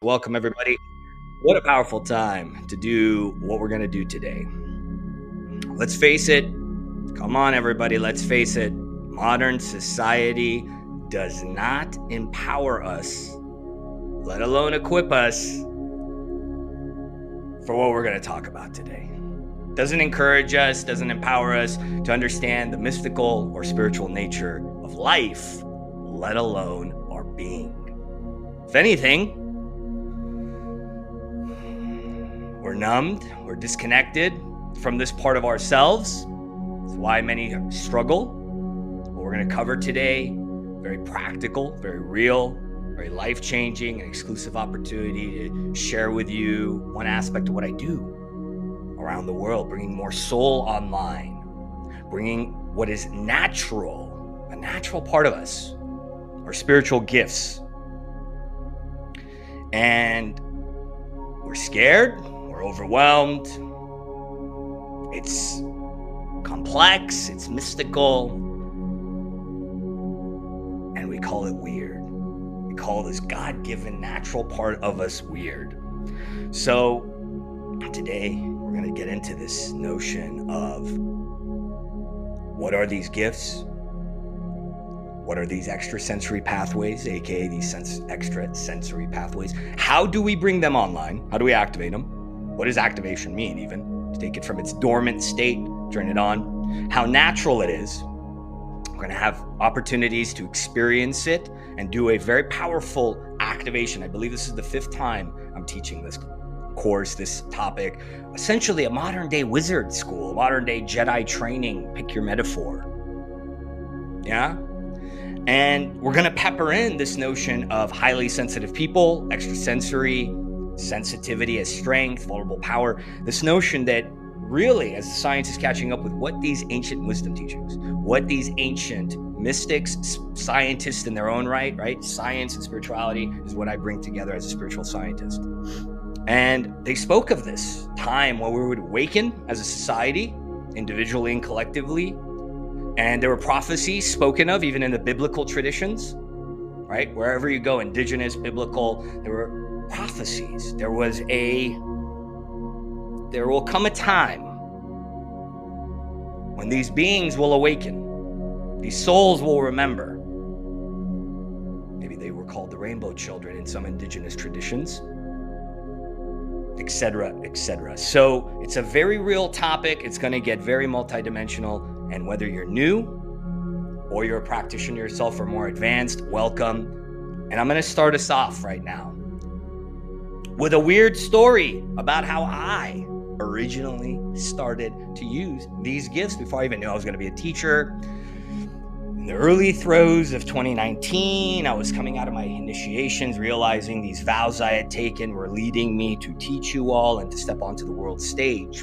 Welcome, everybody. What a powerful time to do what we're going to do today. Let's face it. Come on, everybody. Let's face it. Modern society does not empower us, let alone equip us for what we're going to talk about today. Doesn't encourage us, doesn't empower us to understand the mystical or spiritual nature of life, let alone our being. If anything, we're numbed, we're disconnected from this part of ourselves. That's why many struggle. What we're going to cover today, very practical, very real, very life-changing, and exclusive opportunity to share with you one aspect of what I do around the world, bringing more soul online, bringing what is natural, a natural part of us, our spiritual gifts. And we're scared, we're overwhelmed, it's complex, it's mystical, and we call it weird. We call this God-given natural part of us weird. So today we're going to get into this notion of what are these gifts? What are these extrasensory pathways, aka these extrasensory pathways? How do we bring them online? How do we activate them? What does activation mean, even? To take it from its dormant state, turn it on. How natural it is. We're going to have opportunities to experience it and do a very powerful activation. I believe this is the 5th time I'm teaching this course, this topic. Essentially a modern day wizard school, a modern day Jedi training, pick your metaphor. Yeah? And we're going to pepper in this notion of highly sensitive people, extrasensory, sensitivity as strength, vulnerable power. This notion that really, as the science is catching up with what these ancient wisdom teachings, what these ancient mystics, scientists in their own right? Science and spirituality is what I bring together as a spiritual scientist. And they spoke of this time where we would awaken as a society, individually and collectively. And there were prophecies spoken of even in the biblical traditions, right? Wherever you go, indigenous, biblical, there were prophecies. There will come a time when these beings will awaken. These souls will remember. Maybe they were called the rainbow children in some indigenous traditions, etc., etc. So it's a very real topic. It's going to get very multidimensional. And whether you're new or you're a practitioner yourself or more advanced, welcome. And I'm going to start us off right now with a weird story about how I originally started to use these gifts before I even knew I was going to be a teacher. In the early throes of 2019, I was coming out of my initiations, realizing these vows I had taken were leading me to teach you all and to step onto the world stage.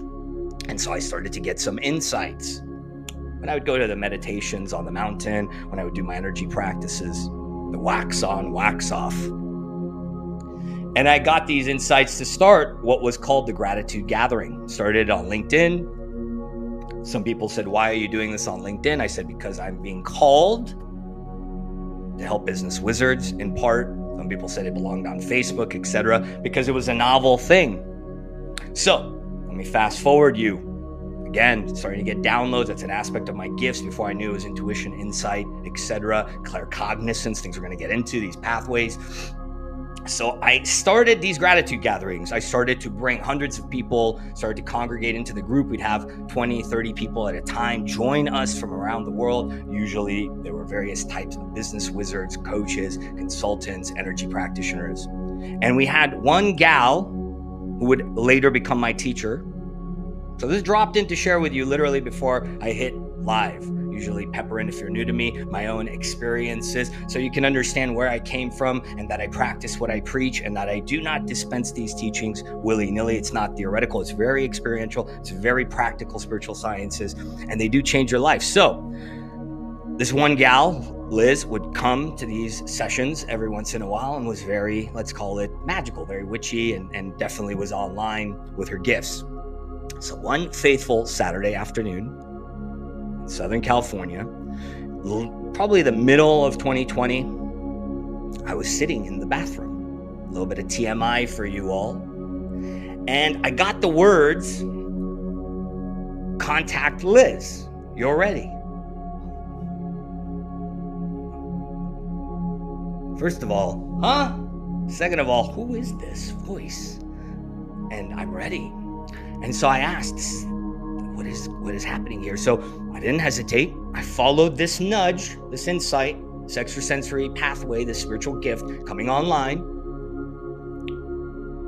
And so I started to get some insights. When I would go to the meditations on the mountain, when I would do my energy practices, the wax on, wax off. And I got these insights to start what was called the Gratitude Gathering. Started on LinkedIn. Some people said, why are you doing this on LinkedIn? I said, because I'm being called to help business wizards in part. Some people said it belonged on Facebook, etc., because it was a novel thing. So let me fast forward you. Again, starting to get downloads. That's an aspect of my gifts. Before I knew it was intuition, insight, etc., claircognizance, things we're going to get into, these pathways. So I started these gratitude gatherings. I started to bring hundreds of people, started to congregate into the group. We'd have 20, 30 people at a time join us from around the world. Usually there were various types of business wizards, coaches, consultants, energy practitioners. And we had one gal who would later become my teacher. So this dropped in to share with you literally before I hit live. Usually pepper in, if you're new to me, my own experiences, so you can understand where I came from and that I practice what I preach and that I do not dispense these teachings willy-nilly. It's not theoretical. It's very experiential. It's very practical spiritual sciences, and they do change your life. So this one gal, Liz, would come to these sessions every once in a while and was very, let's call it magical, very witchy, and definitely was online with her gifts. So one faithful Saturday afternoon in Southern California, probably the middle of 2020, I was sitting in the bathroom A little bit of TMI for you all. And I got the words, contact Liz. You're ready. First of all, huh? Second of all, who is this voice? And I'm ready. And so I asked, what is happening here? So I didn't hesitate. I followed this nudge, this insight, this extrasensory pathway, this spiritual gift coming online.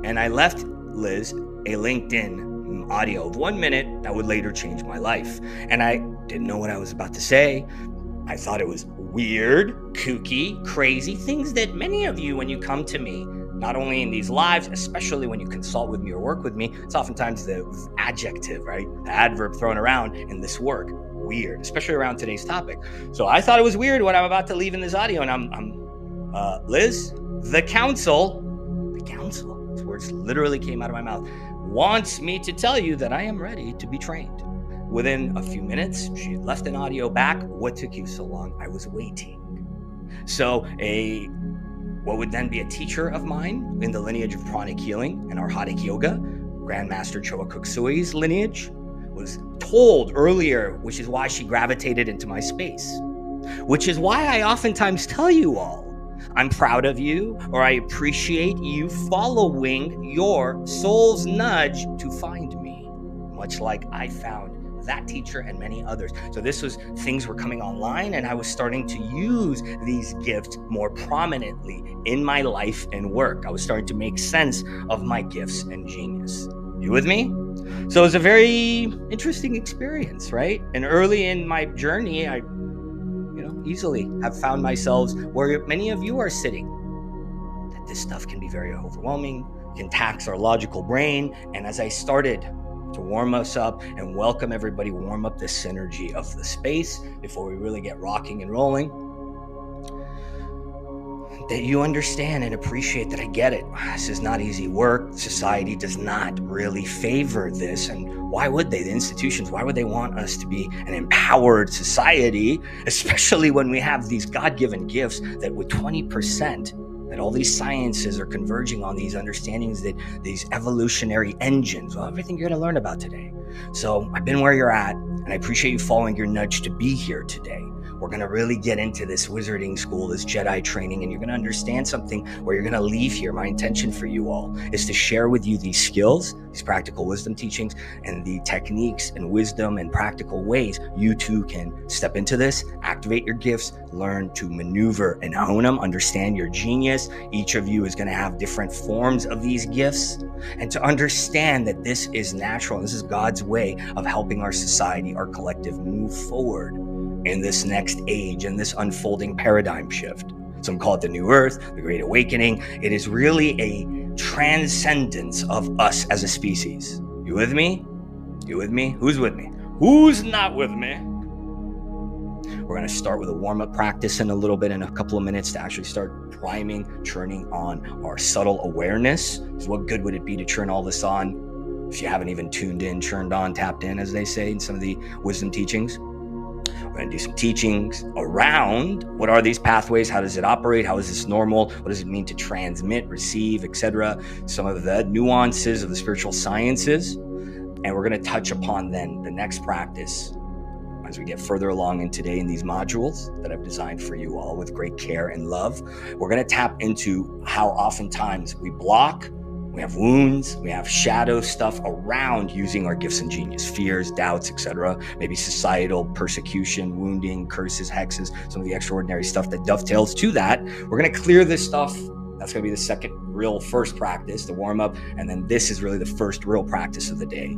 And I left Liz a LinkedIn audio of 1 minute that would later change my life. And I didn't know what I was about to say. I thought it was weird, kooky, crazy, things that many of you, when you come to me, not only in these lives, especially when you consult with me or work with me, it's oftentimes the adjective, right? The adverb thrown around in this work. Weird, especially around today's topic. So I thought it was weird what I'm about to leave in this audio. And I'm Liz, the council, these words literally came out of my mouth, wants me to tell you that I am ready to be trained. Within a few minutes, she left an audio back. What took you so long? I was waiting. So what would then be a teacher of mine in the lineage of pranic healing and Arhatic yoga, Grandmaster Choa Kuk Sui's lineage, was told earlier, which is why she gravitated into my space, which is why I oftentimes tell you all, I'm proud of you, or I appreciate you following your soul's nudge to find me, much like I found that teacher and many others. So things were coming online, and I was starting to use these gifts more prominently in my life and work. I was starting to make sense of my gifts and genius. You with me? So it was a very interesting experience, right? And early in my journey, I easily have found myself where many of you are sitting, that this stuff can be very overwhelming, can tax our logical brain. And as I started to warm us up and welcome everybody, warm up the synergy of the space before we really get rocking and rolling, that you understand and appreciate that I get it. This is not easy work. Society does not really favor this. And why would they? The institutions, why would they want us to be an empowered society, especially when we have these God-given gifts that with 20%, that all these sciences are converging on these understandings, that these evolutionary engines, well, everything you're going to learn about today. So I've been where you're at, and I appreciate you following your nudge to be here today. We're going to really get into this wizarding school, this Jedi training, and you're going to understand something where you're going to leave here. My intention for you all is to share with you these skills, these practical wisdom teachings, and the techniques and wisdom and practical ways you too can step into this, activate your gifts, learn to maneuver and hone them, understand your genius. Each of you is going to have different forms of these gifts, and to understand that this is natural. This is God's way of helping our society, our collective move forward in this next age, in this unfolding paradigm shift. Some call it the New Earth, the Great Awakening. It is really a transcendence of us as a species. You with me? You with me? Who's with me? Who's not with me? We're going to start with a warm-up practice in a little bit, in a couple of minutes, to actually start priming, turning on our subtle awareness. Because what good would it be to turn all this on if you haven't even tuned in, turned on, tapped in, as they say in some of the wisdom teachings? We're going to do some teachings around what are these pathways, how does it operate, how is this normal, what does it mean to transmit, receive, etc. Some of the nuances of the spiritual sciences. And we're going to touch upon then the next practice as we get further along in today in these modules that I've designed for you all with great care and love. We're going to tap into how oftentimes we block, we have wounds, we have shadow stuff around using our gifts and genius, fears, doubts, etc. Maybe societal persecution, wounding, curses, hexes, some of the extraordinary stuff that dovetails to that. We're going to clear this stuff. That's going to be the second real first practice, the warm up. And then this is really the first real practice of the day,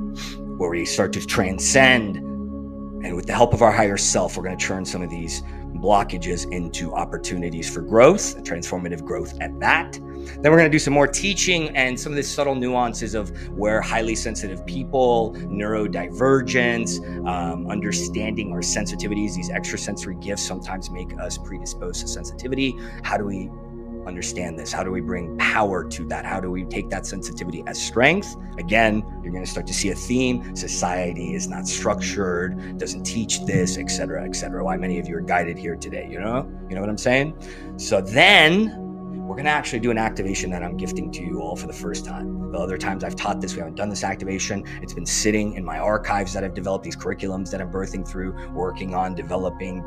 where we start to transcend. And with the help of our higher self, we're going to turn some of these blockages into opportunities for growth, transformative growth at that. Then we're going to do some more teaching and some of the subtle nuances of where highly sensitive people, neurodivergence, understanding our sensitivities, these extrasensory gifts sometimes make us predisposed to sensitivity. How do we understand this? How do we bring power to that? How do we take that sensitivity as strength? Again, you're going to start to see a theme. Society is not structured, doesn't teach this, etc., etc. Why many of you are guided here today, you know what I'm saying? So then we're we're going to actually do an activation that I'm gifting to you all for the first time. The other times I've taught this, we haven't done this activation. It's been sitting in my archives that I've developed, these curriculums that I'm birthing through, working on, developing,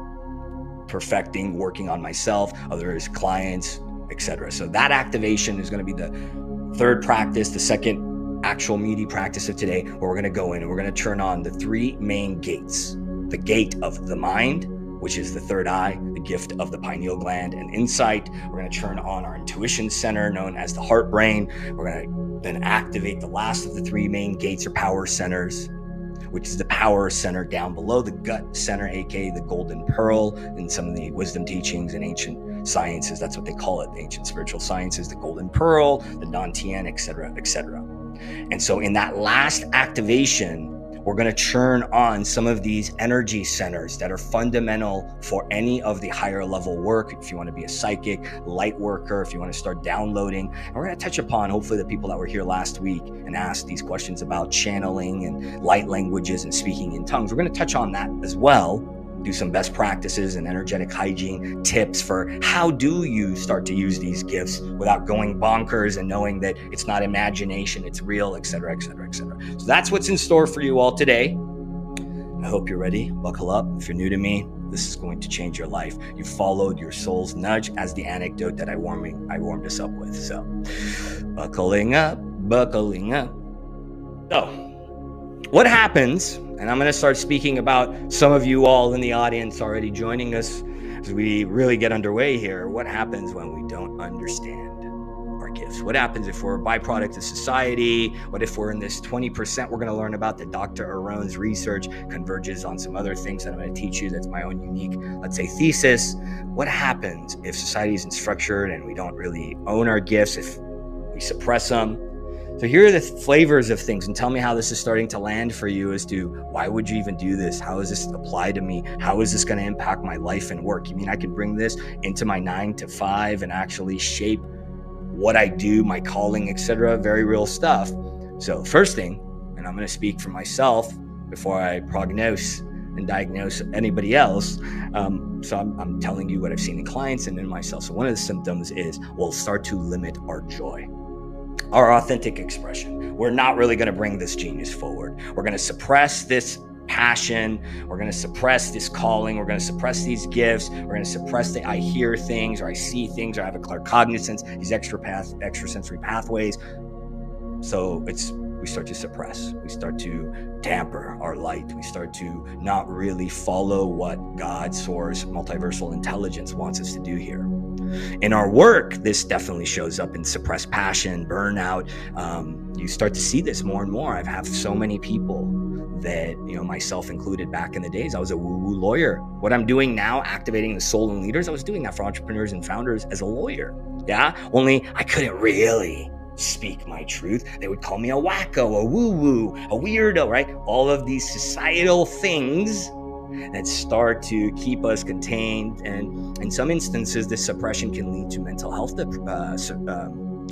perfecting, working on myself, others, clients, etc. So that activation is going to be the third practice, the second actual meaty practice of today, where we're going to go in and we're going to turn on the three main gates. The gate of the mind, which is the third eye, the gift of the pineal gland and insight. We're going to turn on our intuition center, known as the heart brain. We're going to then activate the last of the three main gates or power centers, which is the power center down below the gut center, aka the golden pearl. In some of the wisdom teachings and ancient sciences, that's what they call it, the ancient spiritual sciences, the golden pearl, the dantian, etc., etc. And so in that last activation, we're going to churn on some of these energy centers that are fundamental for any of the higher level work. If you want to be a psychic, light worker, if you want to start downloading, and we're going to touch upon hopefully the people that were here last week and asked these questions about channeling and light languages and speaking in tongues. We're going to touch on that as well. Do some best practices and energetic hygiene tips for how do you start to use these gifts without going bonkers and knowing that it's not imagination, it's real, etc., etc., etc. So that's what's in store for you all today. I hope you're ready. Buckle up. If you're new to me, this is going to change your life. You followed your soul's nudge, as the anecdote that I warmed us up with. So buckling up. So what happens, and I'm going to start speaking about some of you all in the audience already joining us as we really get underway here. What happens when we don't understand our gifts? What happens if we're a byproduct of society? What if we're in this 20% we're going to learn about that Dr. Aron's research converges on some other things that I'm going to teach you? That's my own unique, let's say, thesis. What happens if society isn't structured and we don't really own our gifts, if we suppress them? So here are the flavors of things, and tell me how this is starting to land for you as to why would you even do this? How does this apply to me? How is this going to impact my life and work? You mean I could bring this into my 9 to 5 and actually shape what I do, my calling, etc.? Very real stuff. So first thing, and I'm going to speak for myself before I prognose and diagnose anybody else. So I'm telling you what I've seen in clients and in myself. So one of the symptoms is we'll start to limit our joy, our authentic expression. We're not really going to bring this genius forward. We're going to suppress this passion. We're going to suppress this calling. We're going to suppress these gifts. We're going to suppress the I hear things or I see things or I have a claircognizance, these extrasensory pathways. So we start to suppress. We start to damper our light. We start to not really follow what God, source, multiversal intelligence wants us to do here. In our work, this definitely shows up in suppressed passion, burnout. You start to see this more and more. I've had so many people that, myself included, back in the days, I was a woo-woo lawyer. What I'm doing now, activating the soul in leaders, I was doing that for entrepreneurs and founders as a lawyer. Yeah, only I couldn't really speak my truth. They would call me a wacko, a woo-woo, a weirdo, right? All of these societal things that start to keep us contained. And in some instances, this suppression can lead to mental health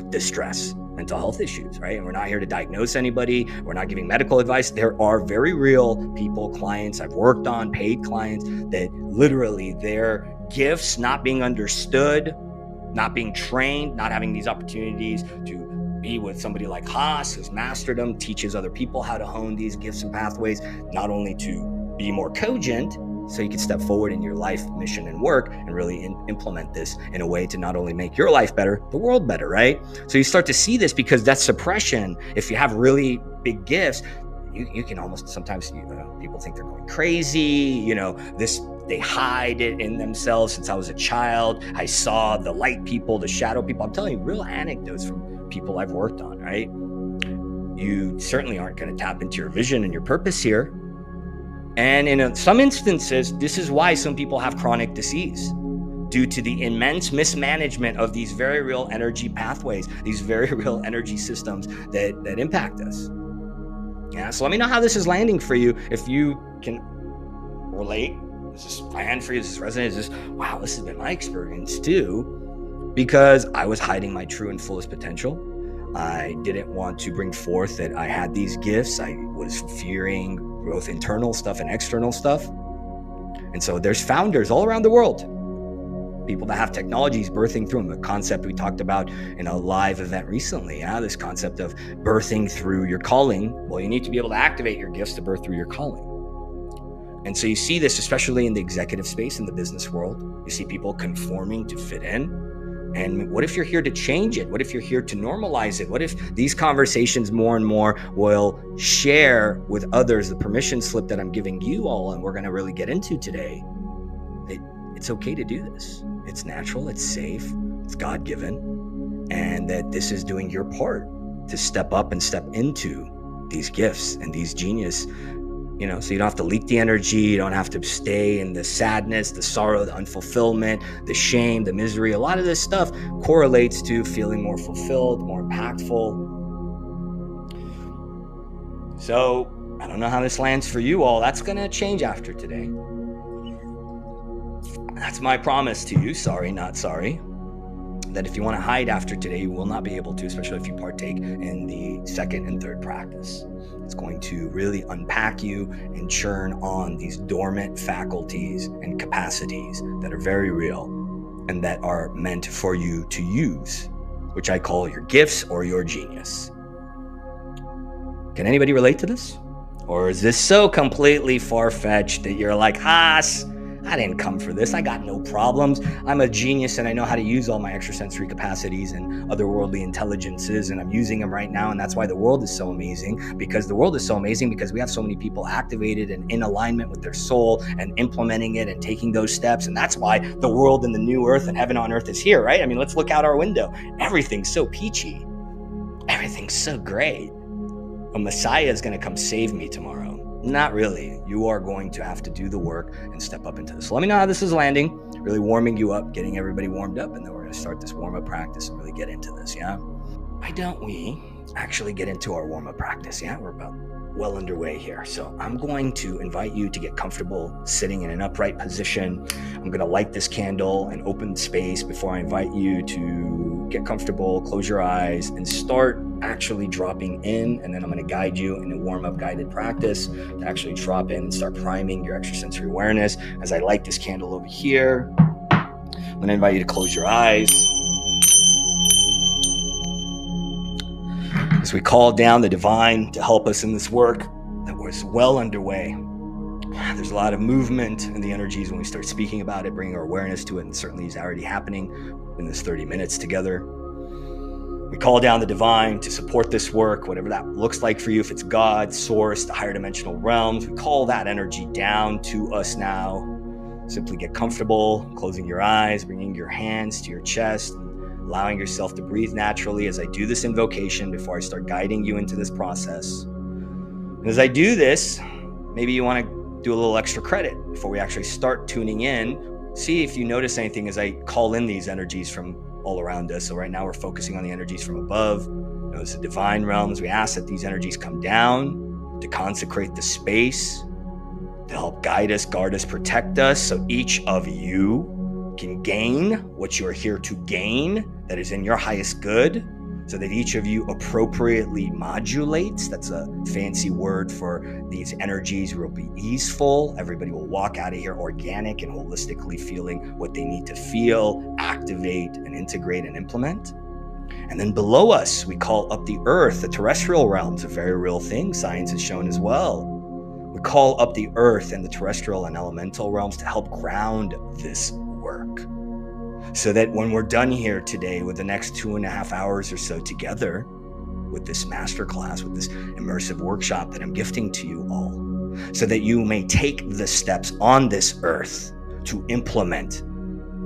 distress, mental health issues, right? And we're not here to diagnose anybody. We're not giving medical advice. There are very real people, clients I've worked on, paid clients, that literally their gifts not being understood, not being trained, not having these opportunities to be with somebody like Haas, who's mastered them, teaches other people how to hone these gifts and pathways, not only to be more cogent, so you can step forward in your life, mission, and work, and really implement this in a way to not only make your life better, the world better, right? So you start to see this because that suppression, if you have really big gifts, you can almost sometimes, people think they're going crazy, they hide it in themselves. Since I was a child, I saw the light people, the shadow people. I'm telling you real anecdotes from people I've worked on, right? You certainly aren't going to tap into your vision and your purpose here. And in some instances, this is why some people have chronic disease, due to the immense mismanagement of these very real energy pathways, these very real energy systems that impact us. Yeah, so let me know how this is landing for you. If you can relate, does this land for you? Does this resonate? Is this, wow, this has been my experience too, because I was hiding my true and fullest potential. I didn't want to bring forth that I had these gifts. I was fearing both internal stuff and external stuff. And so there's founders all around the world People that have technologies birthing through them, a concept we talked about in a live event recently. This concept of birthing through your calling. Well, you need to be able to activate your gifts to birth through your calling. And so you see this, especially in the executive space, in the business world. You see people conforming to fit in. And what if you're here to change it? What if you're here to normalize it? What if these conversations more and more will share with others the permission slip that I'm giving you all, and we're going to really get into today? It's okay to do this. It's natural, it's safe, it's God-given, and that this is doing your part to step up and step into these gifts and these genius, so you don't have to leak the energy, you don't have to stay in the sadness, the sorrow, the unfulfillment, the shame, the misery. A lot of this stuff correlates to feeling more fulfilled, more impactful. So I don't know how this lands for you all. That's going to change after today. That's my promise to you, sorry, not sorry, that if you want to hide after today, you will not be able to, especially if you partake in the second and third practice. It's going to really unpack you and churn on these dormant faculties and capacities that are very real and that are meant for you to use, which I call your gifts or your genius. Can anybody relate to this? Or is this so completely far-fetched that you're like, I didn't come for this. I got no problems. I'm a genius and I know how to use all my extrasensory capacities and otherworldly intelligences, and I'm using them right now. And that's why the world is so amazing, because the world is so amazing because we have so many people activated and in alignment with their soul and implementing it and taking those steps. And that's why the world and the new earth and heaven on earth is here, right? I mean, let's look out our window. Everything's so peachy. Everything's so great. A Messiah is going to come save me tomorrow. Not really. You are going to have to do the work and step up into this. So let me know how this is landing, really warming you up, getting everybody warmed up, and then we're going to start this warm-up practice and really get into this, yeah? Why don't we actually get into our warm-up practice, yeah? We're about well underway here. So I'm going to invite you to get comfortable sitting in an upright position. I'm going to light this candle and open space before I invite you to get comfortable, close your eyes, and start actually dropping in. And then I'm going to guide you in a warm-up guided practice to actually drop in and start priming your extrasensory awareness. As I light this candle over here, I'm going to invite you to close your eyes. As we call down the divine to help us in this work that was well underway. There's a lot of movement in the energies when we start speaking about it, bringing our awareness to it, and certainly is already happening in this 30 minutes together. We call down the divine to support this work, whatever that looks like for you. If it's God, source, the higher dimensional realms, we call that energy down to us now. Simply get comfortable, closing your eyes, bringing your hands to your chest, allowing yourself to breathe naturally as I do this invocation before I start guiding you into this process. And as I do this, maybe you want to do a little extra credit before we actually start tuning in. See if you notice anything as I call in these energies from all around us. So right now we're focusing on the energies from above. Notice the divine realms. We ask that these energies come down to consecrate the space, to help guide us, guard us, protect us, so each of you can gain what you're here to gain that is in your highest good, so that each of you appropriately modulates. That's a fancy word for these energies will be easeful. Everybody will walk out of here organic and holistically feeling what they need to feel, activate and integrate and implement. And then below us, we call up the earth, the terrestrial realms, a very real thing. Science has shown as well. We call up the earth and the terrestrial and elemental realms to help ground this work, so that when we're done here today with the next 2.5 hours or so together with this masterclass, with this immersive workshop that I'm gifting to you all, so that you may take the steps on this earth to implement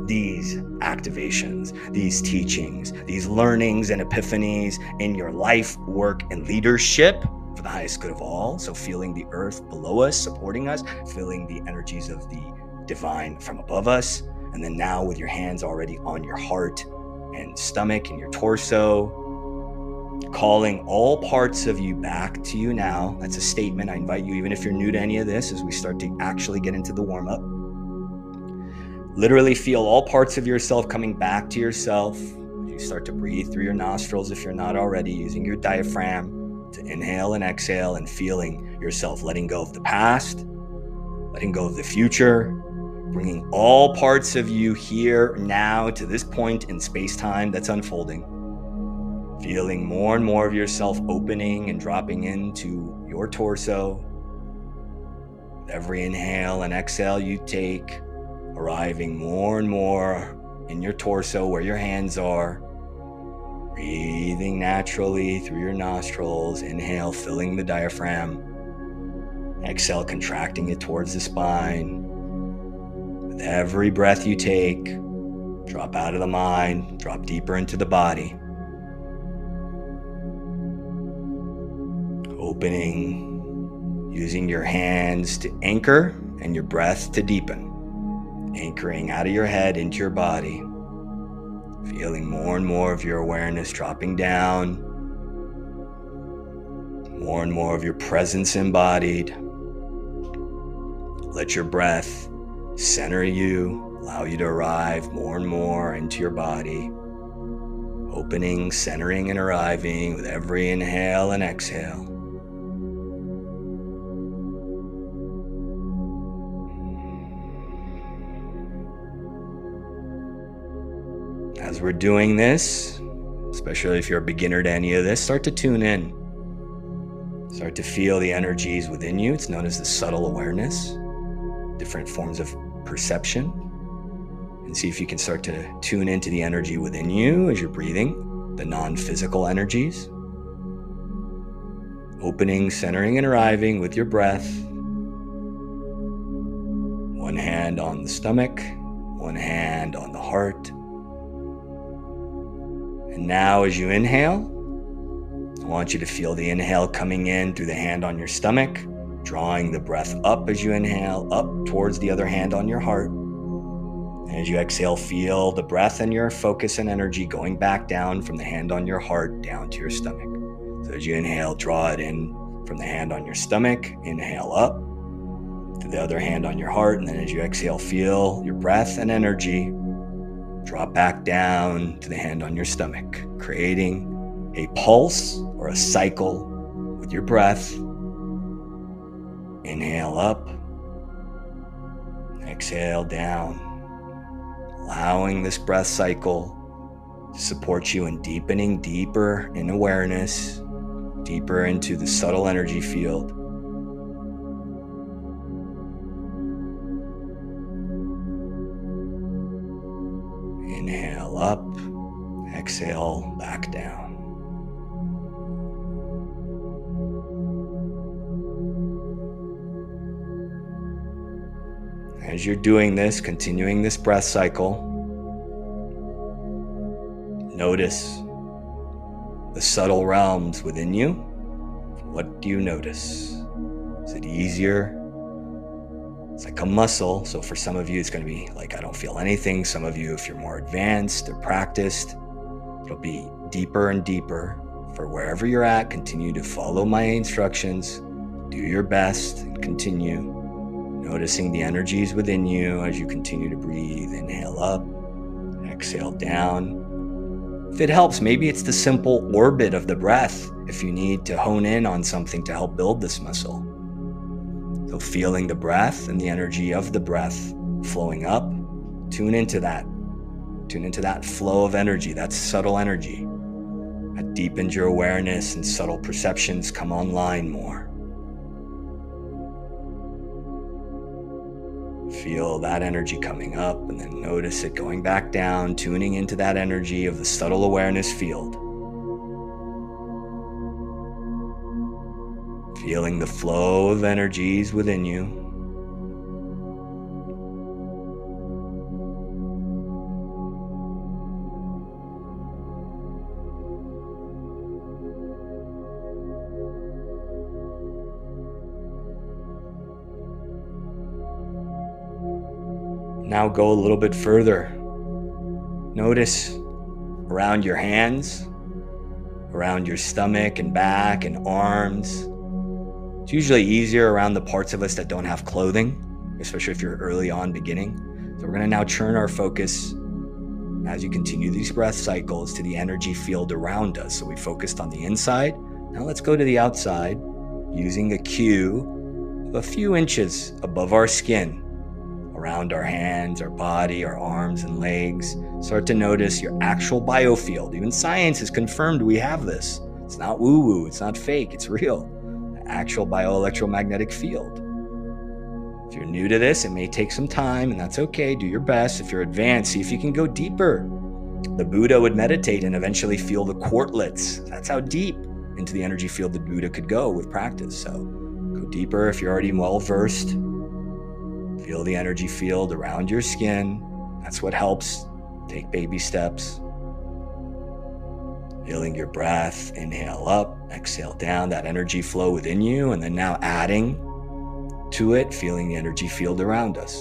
these activations, these teachings, these learnings and epiphanies in your life, work, and leadership for the highest good of all. So feeling the earth below us, supporting us, feeling the energies of the divine from above us. And then now with your hands already on your heart and stomach and your torso, calling all parts of you back to you now. That's a statement. I invite you, even if you're new to any of this, as we start to actually get into the warm-up, literally feel all parts of yourself coming back to yourself. You start to breathe through your nostrils if you're not already, using your diaphragm to inhale and exhale, and feeling yourself letting go of the past, letting go of the future, bringing all parts of you here now to this point in space-time that's unfolding. Feeling more and more of yourself opening and dropping into your torso. With every inhale and exhale you take, arriving more and more in your torso where your hands are. Breathing naturally through your nostrils. Inhale, filling the diaphragm. Exhale, contracting it towards the spine. With every breath you take, drop out of the mind, drop deeper into the body. Opening, using your hands to anchor and your breath to deepen. Anchoring out of your head into your body. Feeling more and more of your awareness dropping down. More and more of your presence embodied. Let your breath center you, allow you to arrive more and more into your body. Opening, centering, and arriving with every inhale and exhale. As we're doing this, especially if you're a beginner to any of this, start to tune in. Start to feel the energies within you. It's known as the subtle awareness, different forms of perception. And see if you can start to tune into the energy within you as you're breathing, the non-physical energies. Opening, centering, and arriving with your breath. One hand on the stomach, one hand on the heart. And now as you inhale, I want you to feel the inhale coming in through the hand on your stomach, drawing the breath up as you inhale, up towards the other hand on your heart. And as you exhale, feel the breath and your focus and energy going back down from the hand on your heart down to your stomach. So as you inhale, draw it in from the hand on your stomach, inhale up to the other hand on your heart. And then as you exhale, feel your breath and energy drop back down to the hand on your stomach, creating a pulse or a cycle with your breath. Inhale up, exhale down, allowing this breath cycle to support you in deepening deeper in awareness, deeper into the subtle energy field. Inhale up, exhale back down. As you're doing this, continuing this breath cycle, notice the subtle realms within you. What do you notice? Is it easier? It's like a muscle. So for some of you, it's going to be like, I don't feel anything. Some of you, if you're more advanced or practiced, it'll be deeper and deeper. For wherever you're at, continue to follow my instructions. Do your best and continue noticing the energies within you as you continue to breathe. Inhale up, exhale down. If it helps, maybe it's the simple orbit of the breath if you need to hone in on something to help build this muscle. So feeling the breath and the energy of the breath flowing up, tune into that. Tune into that flow of energy, that subtle energy. That deepens your awareness and subtle perceptions come online more. Feel that energy coming up and then notice it going back down, tuning into that energy of the subtle awareness field. Feeling the flow of energies within you. Now go a little bit further. Notice around your hands, around your stomach and back and arms. It's usually easier around the parts of us that don't have clothing, especially if you're early on beginning. So we're going to now turn our focus as you continue these breath cycles to the energy field around us. So we focused on the inside. Now let's go to the outside using a cue of a few inches above our skin, around our hands, our body, our arms and legs. Start to notice your actual biofield. Even science has confirmed we have this. It's not woo-woo, it's not fake, it's real. The actual bioelectromagnetic field. If you're new to this, it may take some time, and that's okay. Do your best. If you're advanced, see if you can go deeper. The Buddha would meditate and eventually feel the quartlets. That's how deep into the energy field the Buddha could go with practice. So go deeper if you're already well-versed. Feel the energy field around your skin. That's what helps. Take baby steps. Feeling your breath. Inhale up, exhale down, that energy flow within you, and then now adding to it, feeling the energy field around us.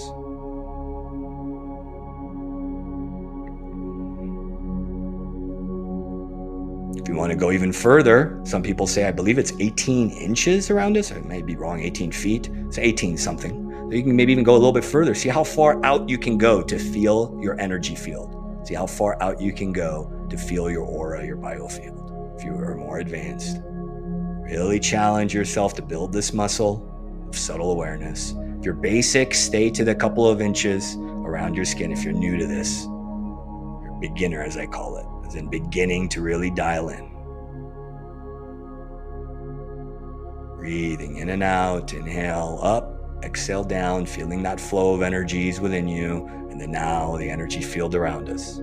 If you want to go even further, some people say, I believe it's 18 inches around us. I may be wrong, 18 feet. It's 18 something. So you can maybe even go a little bit further. See how far out you can go to feel your energy field. See how far out you can go to feel your aura, your biofield. If you are more advanced, really challenge yourself to build this muscle of subtle awareness. If you're basic, stay to the couple of inches around your skin. If you're new to this, you're a beginner, as I call it, as in beginning to really dial in. Breathing in and out, inhale up, exhale down, feeling that flow of energies within you, and then now the energy field around us.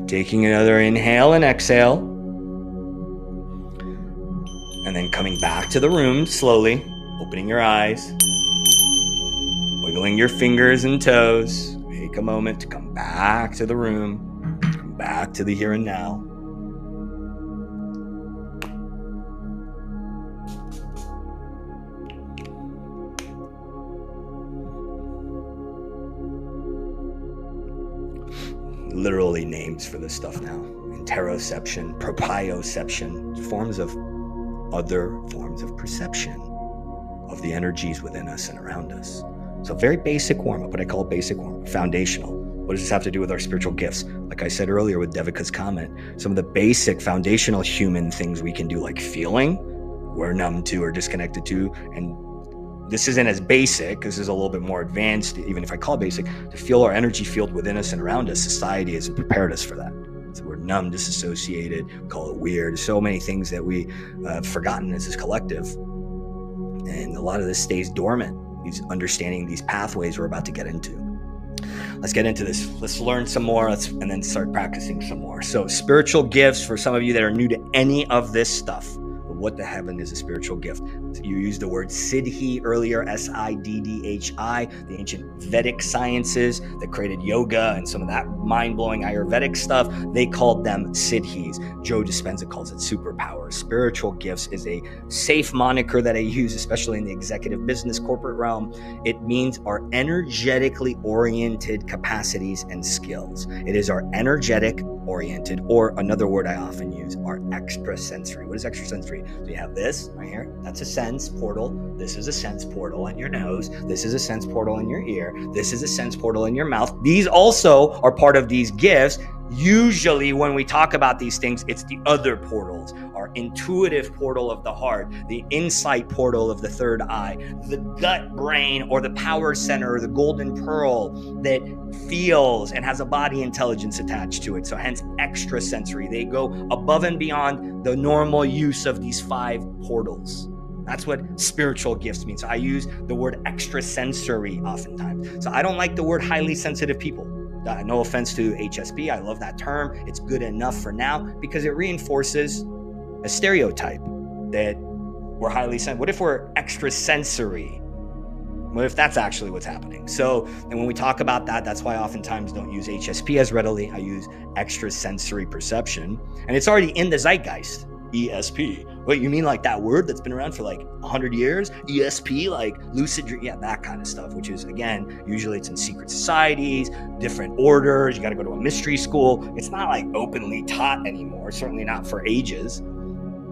Taking another inhale and exhale. And then coming back to the room slowly, opening your eyes, wiggling your fingers and toes. Take a moment to come back to the room, come back to the here and now. Literally names for this stuff now. Interoception, proprioception, forms of other forms of perception of the energies within us and around us. So very basic warm-up, what I call basic warm-up, foundational. What does this have to do with our spiritual gifts? Like I said earlier with Devika's comment, some of the basic foundational human things we can do, like feeling, we're numb to or disconnected to, and this isn't as basic, this is a little bit more advanced, even if I call it basic, to feel our energy field within us and around us. Society hasn't prepared us for that. So we're numb, disassociated, we call it weird. So many things that we have forgotten as a collective. And a lot of this stays dormant, these understanding these pathways we're about to get into. Let's get into this. Let's learn some more, and then start practicing some more. So spiritual gifts, for some of you that are new to any of this stuff, what the heaven is a spiritual gift? You used the word siddhi earlier, S-I-D-D-H-I, the ancient Vedic sciences that created yoga and some of that mind-blowing Ayurvedic stuff. They called them siddhis. Joe Dispenza calls it superpowers. Spiritual gifts is a safe moniker that I use, especially in the executive business corporate realm. It means our energetically oriented capacities and skills. It is our energetic oriented, or another word I often use, are extrasensory. What is extrasensory? So you have this right here. That's a sense portal. This is a sense portal in your nose. This is a sense portal in your ear. This is a sense portal in your mouth. These also are part of these gifts. Usually when we talk about these things, it's the other portals, our intuitive portal of the heart, the insight portal of the third eye, the gut brain or the power center, the golden pearl that feels and has a body intelligence attached to it. So hence extrasensory. They go above and beyond the normal use of these 5 portals. That's what spiritual gifts mean. So I use the word extrasensory oftentimes. So I don't like the word highly sensitive people. No offense to HSP. I love that term. It's good enough for now because it reinforces a stereotype that we're highly sensitive. What if we're extrasensory? What if that's actually what's happening? So, and when we talk about that, that's why I oftentimes don't use HSP as readily. I use extrasensory perception, and it's already in the zeitgeist, ESP. Wait, you mean like that word that's been around for like 100 years? ESP, like lucid dream, yeah, that kind of stuff, which is, again, usually it's in secret societies, different orders. You got to go to a mystery school. It's not like openly taught anymore, certainly not for ages.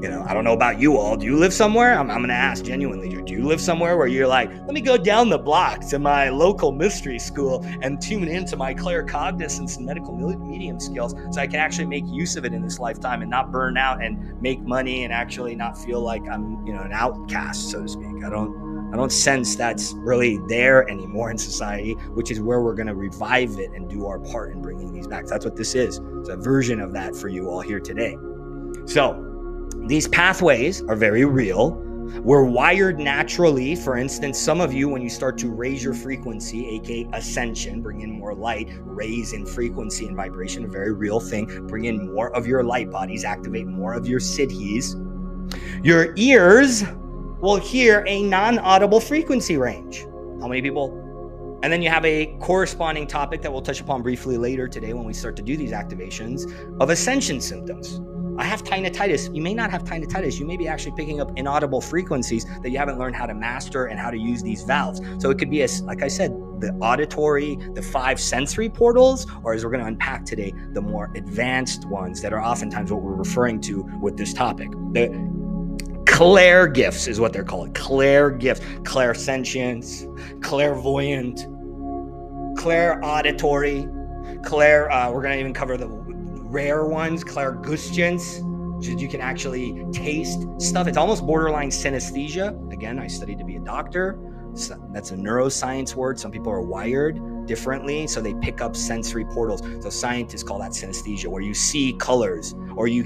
I don't know about you all. Do you live somewhere? I'm going to ask genuinely. Do you live somewhere where you're like, let me go down the block to my local mystery school and tune into my claircognizance and medical medium skills so I can actually make use of it in this lifetime and not burn out and make money and actually not feel like I'm, an outcast, so to speak. I don't sense that's really there anymore in society, which is where we're going to revive it and do our part in bringing these back. That's what this is. It's a version of that for you all here today. So these pathways are very real. We're wired naturally. For instance, some of you, when you start to raise your frequency, aka ascension, bring in more light, raise in frequency and vibration, a very real thing, bring in more of your light bodies, activate more of your siddhis. Your ears will hear a non-audible frequency range. How many people? And then you have a corresponding topic that we'll touch upon briefly later today when we start to do these activations of ascension symptoms. I have tinnitus. You may not have tinnitus. You may be actually picking up inaudible frequencies that you haven't learned how to master and how to use these valves. So it could be, like I said, the auditory, the 5 sensory portals, or as we're going to unpack today, the more advanced ones that are oftentimes what we're referring to with this topic. The clair gifts is what they're called. Clair gifts, clairsentience, clairvoyant, clair auditory, clair. We're going to even cover the rare ones, clairgustance, which is you can actually taste stuff. It's almost borderline synesthesia. Again, I studied to be a doctor. So that's a neuroscience word. Some people are wired differently, so they pick up sensory portals. So scientists call that synesthesia, where you see colors or you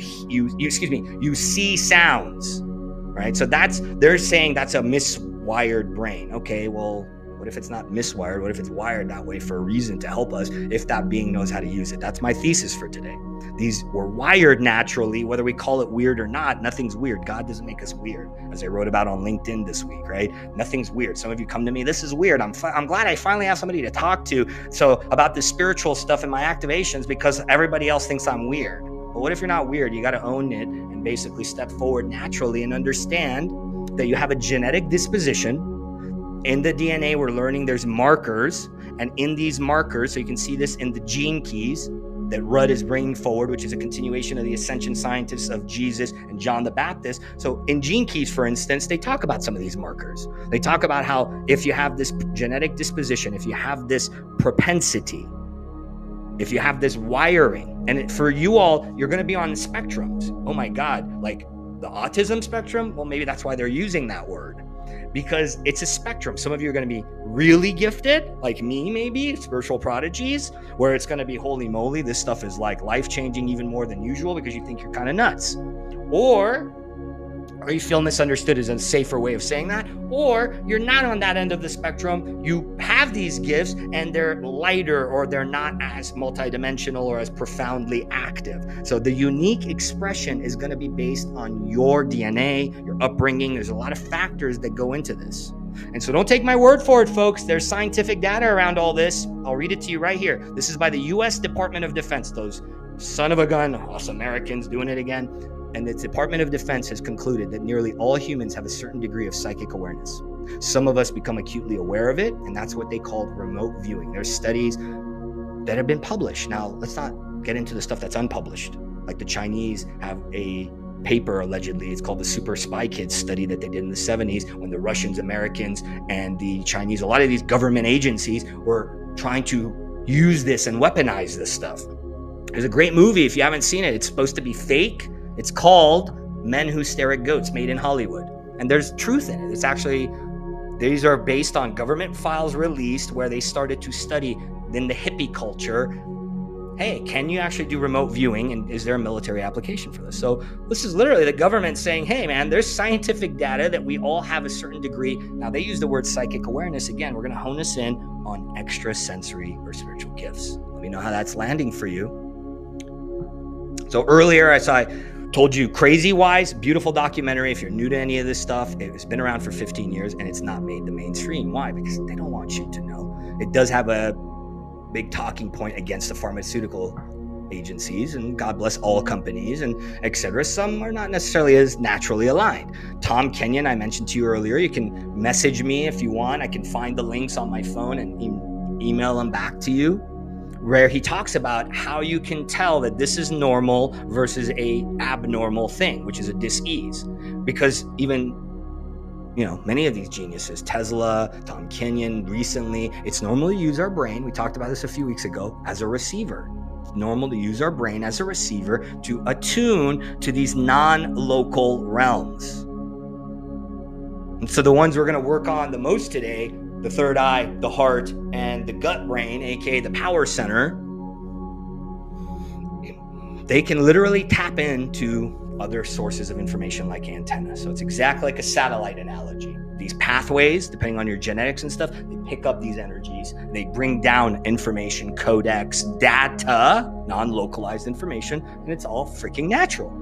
see sounds, right? So they're saying that's a miswired brain. Okay, well, what if it's not miswired? What if it's wired that way for a reason to help us if that being knows how to use it? That's my thesis for today. These were wired naturally, whether we call it weird or not. Nothing's weird. God doesn't make us weird, as I wrote about on LinkedIn this week, right? Nothing's weird. Some of you come to me, this is weird. I'm glad I finally have somebody to talk to about the spiritual stuff in my activations because everybody else thinks I'm weird. But what if you're not weird? You got to own it and basically step forward naturally and understand that you have a genetic disposition. In the DNA, we're learning there's markers, and in these markers, so you can see this in the gene keys that Rudd is bringing forward, which is a continuation of the Ascension scientists of Jesus and John the Baptist. So in gene keys, for instance, they talk about some of these markers. They talk about how if you have this genetic disposition, if you have this propensity, if you have this wiring, and for you all, you're going to be on spectrums. Oh my God, like the autism spectrum? Well, maybe that's why they're using that word. Because it's a spectrum. Some of you are going to be really gifted, like me maybe, spiritual prodigies, where it's going to be holy moly, this stuff is like life-changing even more than usual because you think you're kind of nuts. Or you feel misunderstood is a safer way of saying that, or you're not on that end of the spectrum. You have these gifts and they're lighter or they're not as multidimensional or as profoundly active. So the unique expression is going to be based on your DNA, your upbringing. There's a lot of factors that go into this. And so don't take my word for it, folks. There's scientific data around all this. I'll read it to you right here. This is by the U.S. Department of Defense, those son of a gun, us Americans doing it again. And the Department of Defense has concluded that nearly all humans have a certain degree of psychic awareness. Some of us become acutely aware of it, and that's what they call remote viewing. There's studies that have been published. Now, let's not get into the stuff that's unpublished. Like the Chinese have a paper, allegedly, it's called the Super Spy Kids study that they did in the 70s when the Russians, Americans, and the Chinese, a lot of these government agencies were trying to use this and weaponize this stuff. There's a great movie, if you haven't seen it, it's supposed to be fake. It's called Men Who Stare at Goats, made in Hollywood. And there's truth in it. It's actually, these are based on government files released where they started to study in the hippie culture. Hey, can you actually do remote viewing? And is there a military application for this? So this is literally the government saying, hey man, there's scientific data that we all have a certain degree. Now they use the word psychic awareness. Again, we're going to hone us in on extrasensory or spiritual gifts. Let me know how that's landing for you. So earlier, as I told you, Crazy Wise, beautiful documentary. If you're new to any of this stuff, it's been around for 15 years and it's not made the mainstream. Why? Because they don't want you to know. It does have a big talking point against the pharmaceutical agencies, and God bless all companies and etc. Some are not necessarily as naturally aligned. Tom Kenyon, I mentioned to you earlier, you can message me if you want. I can find the links on my phone and email them back to you. where he talks about how you can tell that this is normal versus a abnormal thing, which is a dis-ease. Because even, many of these geniuses, Tesla, Tom Kenyon, recently, it's normal to use our brain. We talked about this a few weeks ago, as a receiver. It's normal to use our brain as a receiver to attune to these non-local realms. And so the ones we're going to work on the most today, the third eye, the heart, and the gut brain, aka the power center, they can literally tap into other sources of information like antennas. So it's exactly like a satellite analogy. These pathways, depending on your genetics and stuff, they pick up these energies, they bring down information, codecs, data, non-localized information, and it's all freaking natural.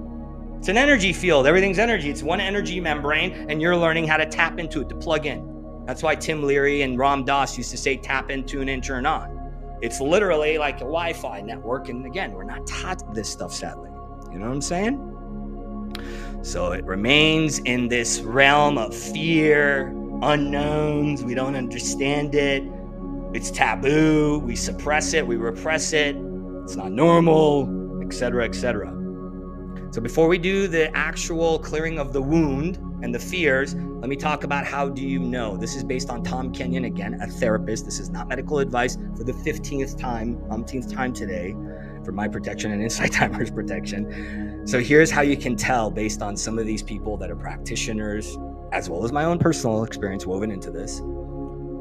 It's an energy field. Everything's energy. It's one energy membrane, and you're learning how to tap into it, to plug in. That's why Tim Leary and Ram Dass used to say, tap in, tune in, turn on. It's literally like a Wi-Fi network. And again, we're not taught this stuff, sadly. You know what I'm saying? So it remains in this realm of fear, unknowns. We don't understand it. It's taboo. We suppress it. We repress it. It's not normal, etc., etc. So before we do the actual clearing of the wound and the fears, let me talk about how do you know. This is based on Tom Kenyon, again, a therapist. This is not medical advice for the 15th time today, for my protection and Insight Timers protection. So here's how you can tell based on some of these people that are practitioners, as well as my own personal experience woven into this.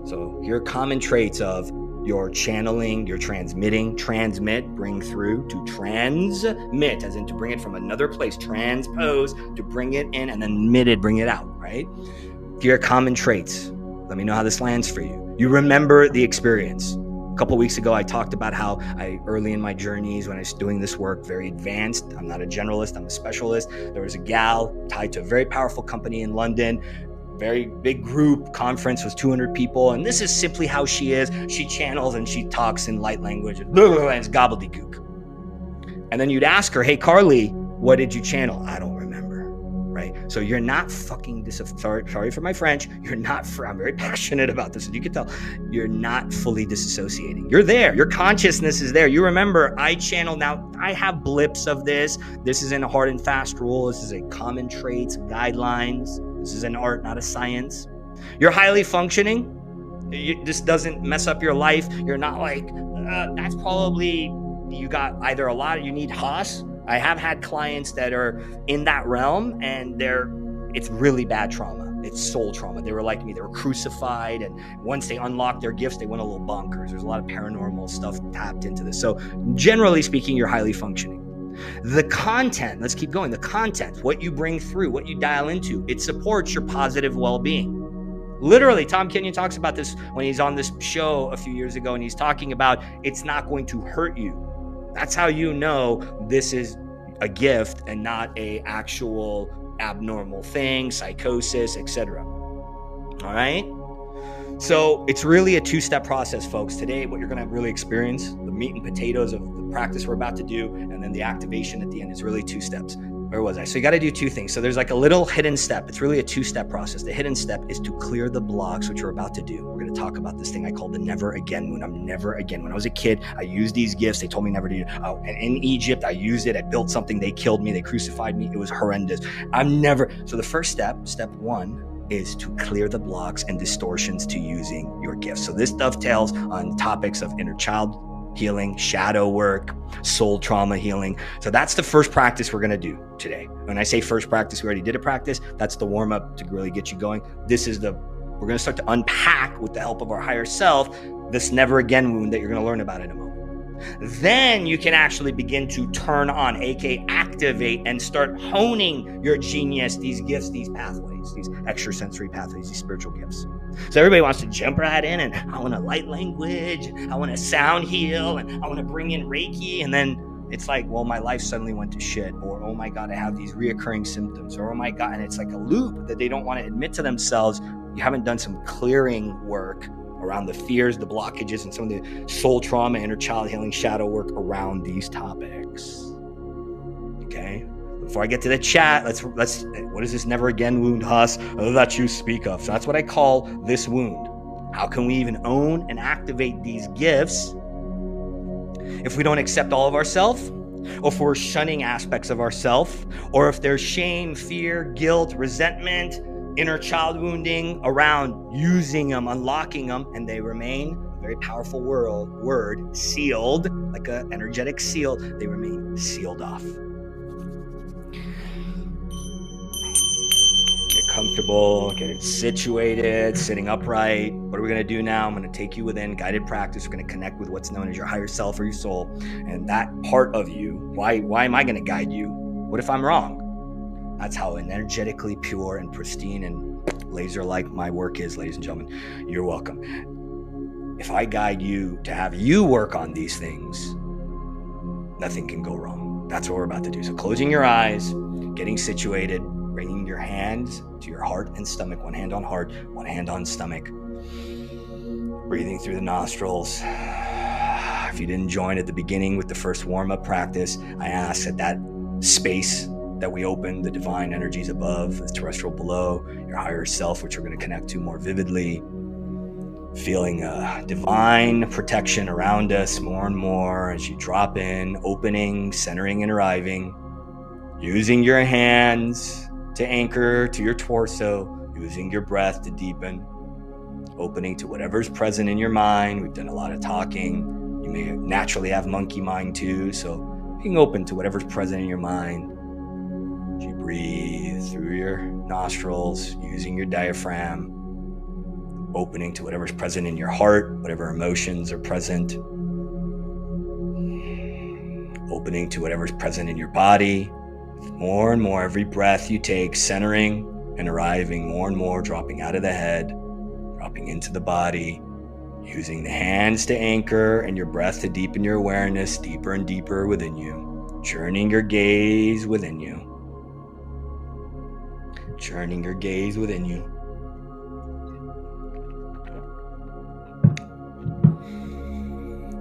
So here are common traits of your channeling, your transmitting, transmit, bring through, to transmit, as in to bring it from another place, transpose, to bring it in, and then mitted, bring it out, right? Here are common traits. Let me know how this lands for you. You remember the experience. A couple weeks ago, I talked about how early in my journeys, when I was doing this work, very advanced. I'm not a generalist, I'm a specialist. There was a gal tied to a very powerful company in London, very big group, conference was 200 people. And this is simply how she is. She channels and she talks in light language and it's gobbledygook. And then you'd ask her, hey, Carly, what did you channel? I don't remember, right? So you're not fucking, sorry for my French. I'm very passionate about this. And you can tell you're not fully disassociating. You're there. Your consciousness is there. You remember, I channel. Now I have blips of this. This isn't a hard and fast rule. This is a common traits, guidelines. This is an art, not a science. You're highly functioning. This doesn't mess up your life. You're not like, that's probably, you got either a lot, you need Haas. I have had clients that are in that realm and it's really bad trauma. It's soul trauma. They were like me. They were crucified. And once they unlocked their gifts, they went a little bonkers. There's a lot of paranormal stuff tapped into this. So generally speaking, you're highly functioning. The content, let's keep going. The content, what you bring through, what you dial into, it supports your positive well-being. Literally, Tom Kenyon talks about this when he's on this show a few years ago, and he's talking about it's not going to hurt you. That's how you know this is a gift and not a actual abnormal thing, psychosis, etc. All right? So it's really a two-step process, folks. Today, what you're going to really experience, the meat and potatoes of the practice we're about to do, and then the activation at the end is really two steps. Where was I? So you got to do two things. So there's like a little hidden step. It's really a two-step process. The hidden step is to clear the blocks, which we're about to do. We're going to talk about this thing I call the never again wound. I'm never again. When I was a kid, I used these gifts. They told me never to do it. Oh, and in Egypt, I used it. I built something. They killed me. They crucified me. It was horrendous. So the first step one, is to clear the blocks and distortions to using your gifts. So this dovetails on topics of inner child healing, shadow work, soul trauma healing. So that's the first practice we're going to do today. When I say first practice, we already did a practice. That's the warm up to really get you going. We're going to start to unpack with the help of our higher self, this never again wound that you're going to learn about in a moment. Then you can actually begin to turn on, aka activate, and start honing your genius, these gifts, these pathways, these extrasensory pathways, these spiritual gifts. So everybody wants to jump right in, and I want to light language, I want to sound heal, and I want to bring in Reiki, and then it's like, well, my life suddenly went to shit, or oh my God, I have these reoccurring symptoms, or oh my God, and it's like a loop that they don't want to admit to themselves. You haven't done some clearing work around the fears, the blockages, and some of the soul trauma, inner child healing, shadow work around these topics. Okay? Before I get to the chat, let's what is this never again wound, Huss, that you speak of? So that's what I call this wound. How can we even own and activate these gifts if we don't accept all of ourselves, or if we're shunning aspects of ourselves, or if there's shame, fear, guilt, resentment, inner child wounding around using them, unlocking them, and they remain, a very powerful word, sealed, like an energetic seal, they remain sealed off. Get comfortable, get it situated, sitting upright. What are we going to do now? I'm going to take you within guided practice. We're going to connect with what's known as your higher self or your soul. And that part of you, why am I going to guide you? What if I'm wrong? That's how energetically pure and pristine and laser-like my work is, ladies and gentlemen. You're welcome. If I guide you to have you work on these things, nothing can go wrong. That's what we're about to do. So closing your eyes, getting situated, bringing your hands to your heart and stomach, one hand on heart, one hand on stomach. Breathing through the nostrils. If you didn't join at the beginning with the first warm-up practice, I ask that space that we open, the divine energies above, the terrestrial below, your higher self, which we're going to connect to more vividly, feeling divine protection around us more and more as you drop in, opening, centering, and arriving, using your hands to anchor to your torso, using your breath to deepen, opening to whatever's present in your mind. We've done a lot of talking. You may naturally have monkey mind too, so being open to whatever's present in your mind. As you breathe through your nostrils, using your diaphragm, opening to whatever's present in your heart, whatever emotions are present, opening to whatever's present in your body. More and more, every breath you take, centering and arriving more and more, dropping out of the head, dropping into the body, using the hands to anchor and your breath to deepen your awareness deeper and deeper within you, churning your gaze within you, churning your gaze within you.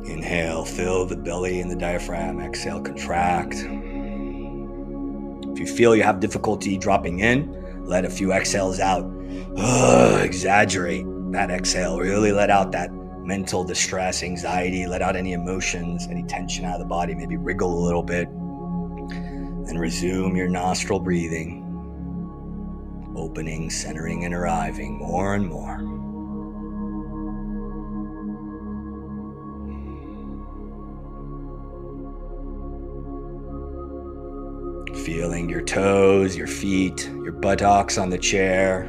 Inhale, fill the belly and the diaphragm. Exhale, contract. If you feel you have difficulty dropping in, let a few exhales out. Exaggerate that exhale. Really let out that mental distress, anxiety. Let out any emotions, any tension out of the body. Maybe wriggle a little bit. Then resume your nostril breathing. Opening, centering, and arriving more and more. Feeling your toes, your feet, your buttocks on the chair.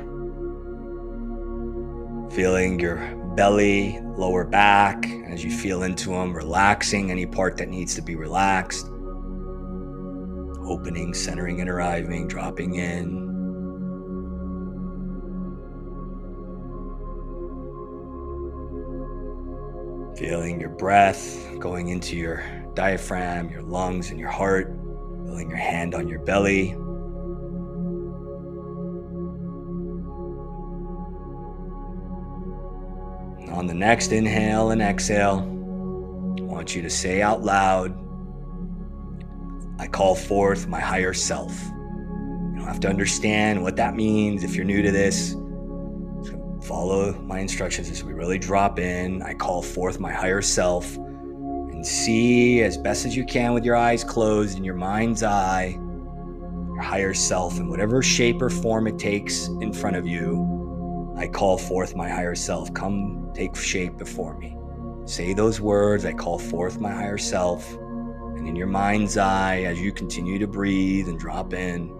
Feeling your belly, lower back, as you feel into them, relaxing any part that needs to be relaxed. Opening, centering, and arriving, dropping in. Feeling your breath going into your diaphragm, your lungs, and your heart. Feeling your hand on your belly. On the next inhale and exhale, I want you to say out loud, I call forth my higher self. You don't have to understand what that means if you're new to this. Just follow my instructions as we really drop in. I call forth my higher self. And see as best as you can with your eyes closed in your mind's eye, your higher self in whatever shape or form it takes in front of you. I call forth my higher self. Come take shape before me. Say those words, I call forth my higher self. And in your mind's eye, as you continue to breathe and drop in,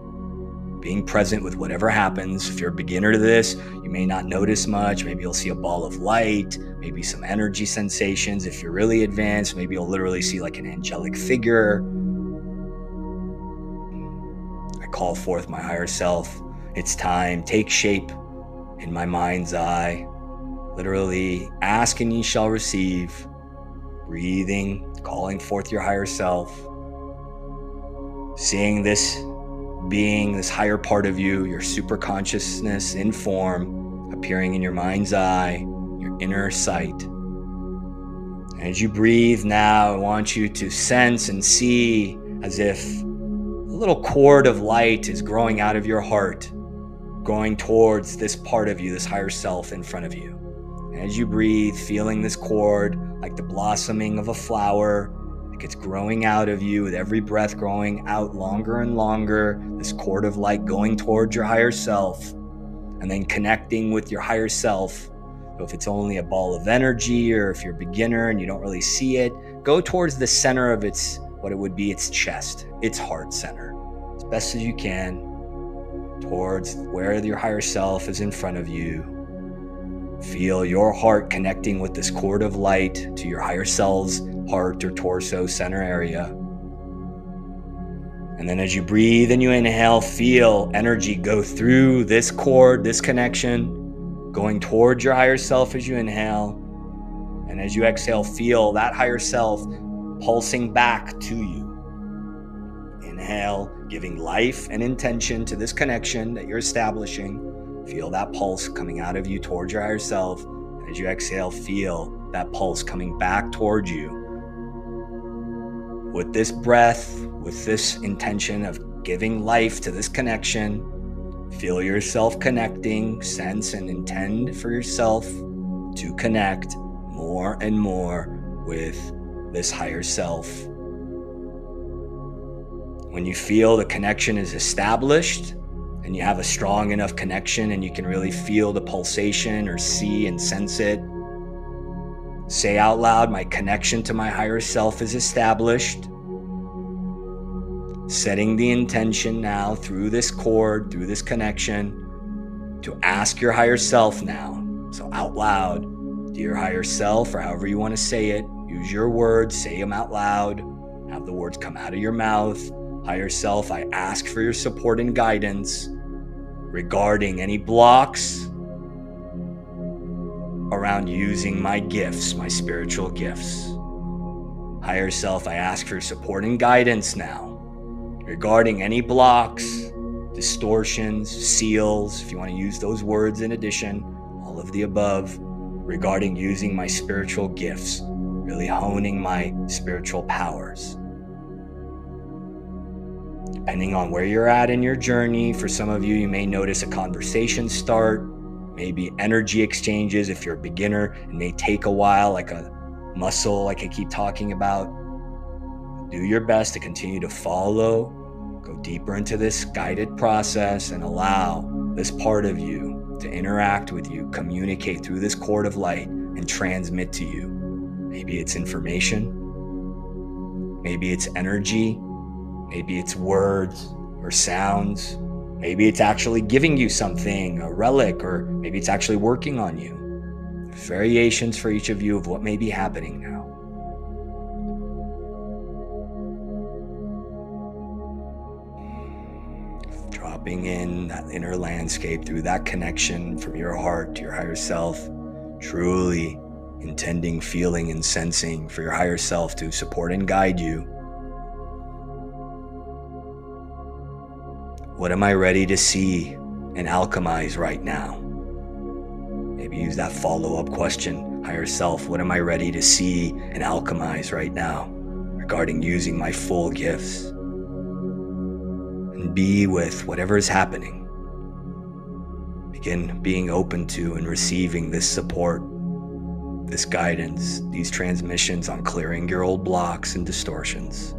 being present with whatever happens. If you're a beginner to this, you may not notice much. Maybe you'll see a ball of light, maybe some energy sensations. If you're really advanced, maybe you'll literally see like an angelic figure. I call forth my higher self. It's time. Take shape in my mind's eye. Literally, ask and ye shall receive. Breathing, calling forth your higher self. Seeing this being, this higher part of you, your super consciousness in form, appearing in your mind's eye, your inner sight. And as you breathe now, I want you to sense and see as if a little cord of light is growing out of your heart, going towards this part of you, this higher self in front of you. And as you breathe, feeling this cord like the blossoming of a flower, like it's growing out of you with every breath, growing out longer and longer, this cord of light going towards your higher self, and then connecting with your higher self. So if it's only a ball of energy, or if you're a beginner and you don't really see it, go towards the center of what it would be its chest, its heart center, as best as you can, towards where your higher self is in front of you. Feel your heart connecting with this cord of light to your higher self's heart or torso center area. And then as you breathe and you inhale, feel energy go through this cord, this connection, going towards your higher self as you inhale. And as you exhale, feel that higher self pulsing back to you. Inhale, giving life and intention to this connection that you're establishing. Feel that pulse coming out of you towards your higher self. And as you exhale, feel that pulse coming back towards you. With this breath, with this intention of giving life to this connection, feel yourself connecting, sense and intend for yourself to connect more and more with this higher self. When you feel the connection is established and you have a strong enough connection and you can really feel the pulsation or see and sense it, say out loud, my connection to my higher self is established. Setting the intention now through this cord, through this connection, to ask your higher self now. So out loud, dear higher self, or however you want to say it, use your words, say them out loud, have the words come out of your mouth. Higher self, I ask for your support and guidance regarding any blocks around using my gifts, my spiritual gifts. Higher self, I ask for your support and guidance now regarding any blocks, distortions, seals, if you want to use those words in addition, all of the above, regarding using my spiritual gifts, really honing my spiritual powers. Depending on where you're at in your journey, for some of you, you may notice a conversation start, maybe energy exchanges if you're a beginner. It may take a while, like a muscle, like I keep talking about. Do your best to continue to follow, go deeper into this guided process, and allow this part of you to interact with you, communicate through this cord of light, and transmit to you. Maybe it's information, maybe it's energy, maybe it's words or sounds. Maybe it's actually giving you something, a relic, or maybe it's actually working on you. There's variations for each of you of what may be happening now. Dropping in that inner landscape through that connection from your heart to your higher self, truly intending, feeling, and sensing for your higher self to support and guide you. What am I ready to see and alchemize right now? Maybe use that follow-up question, higher self, what am I ready to see and alchemize right now regarding using my full gifts? And be with whatever is happening. Begin being open to and receiving this support, this guidance, these transmissions on clearing your old blocks and distortions.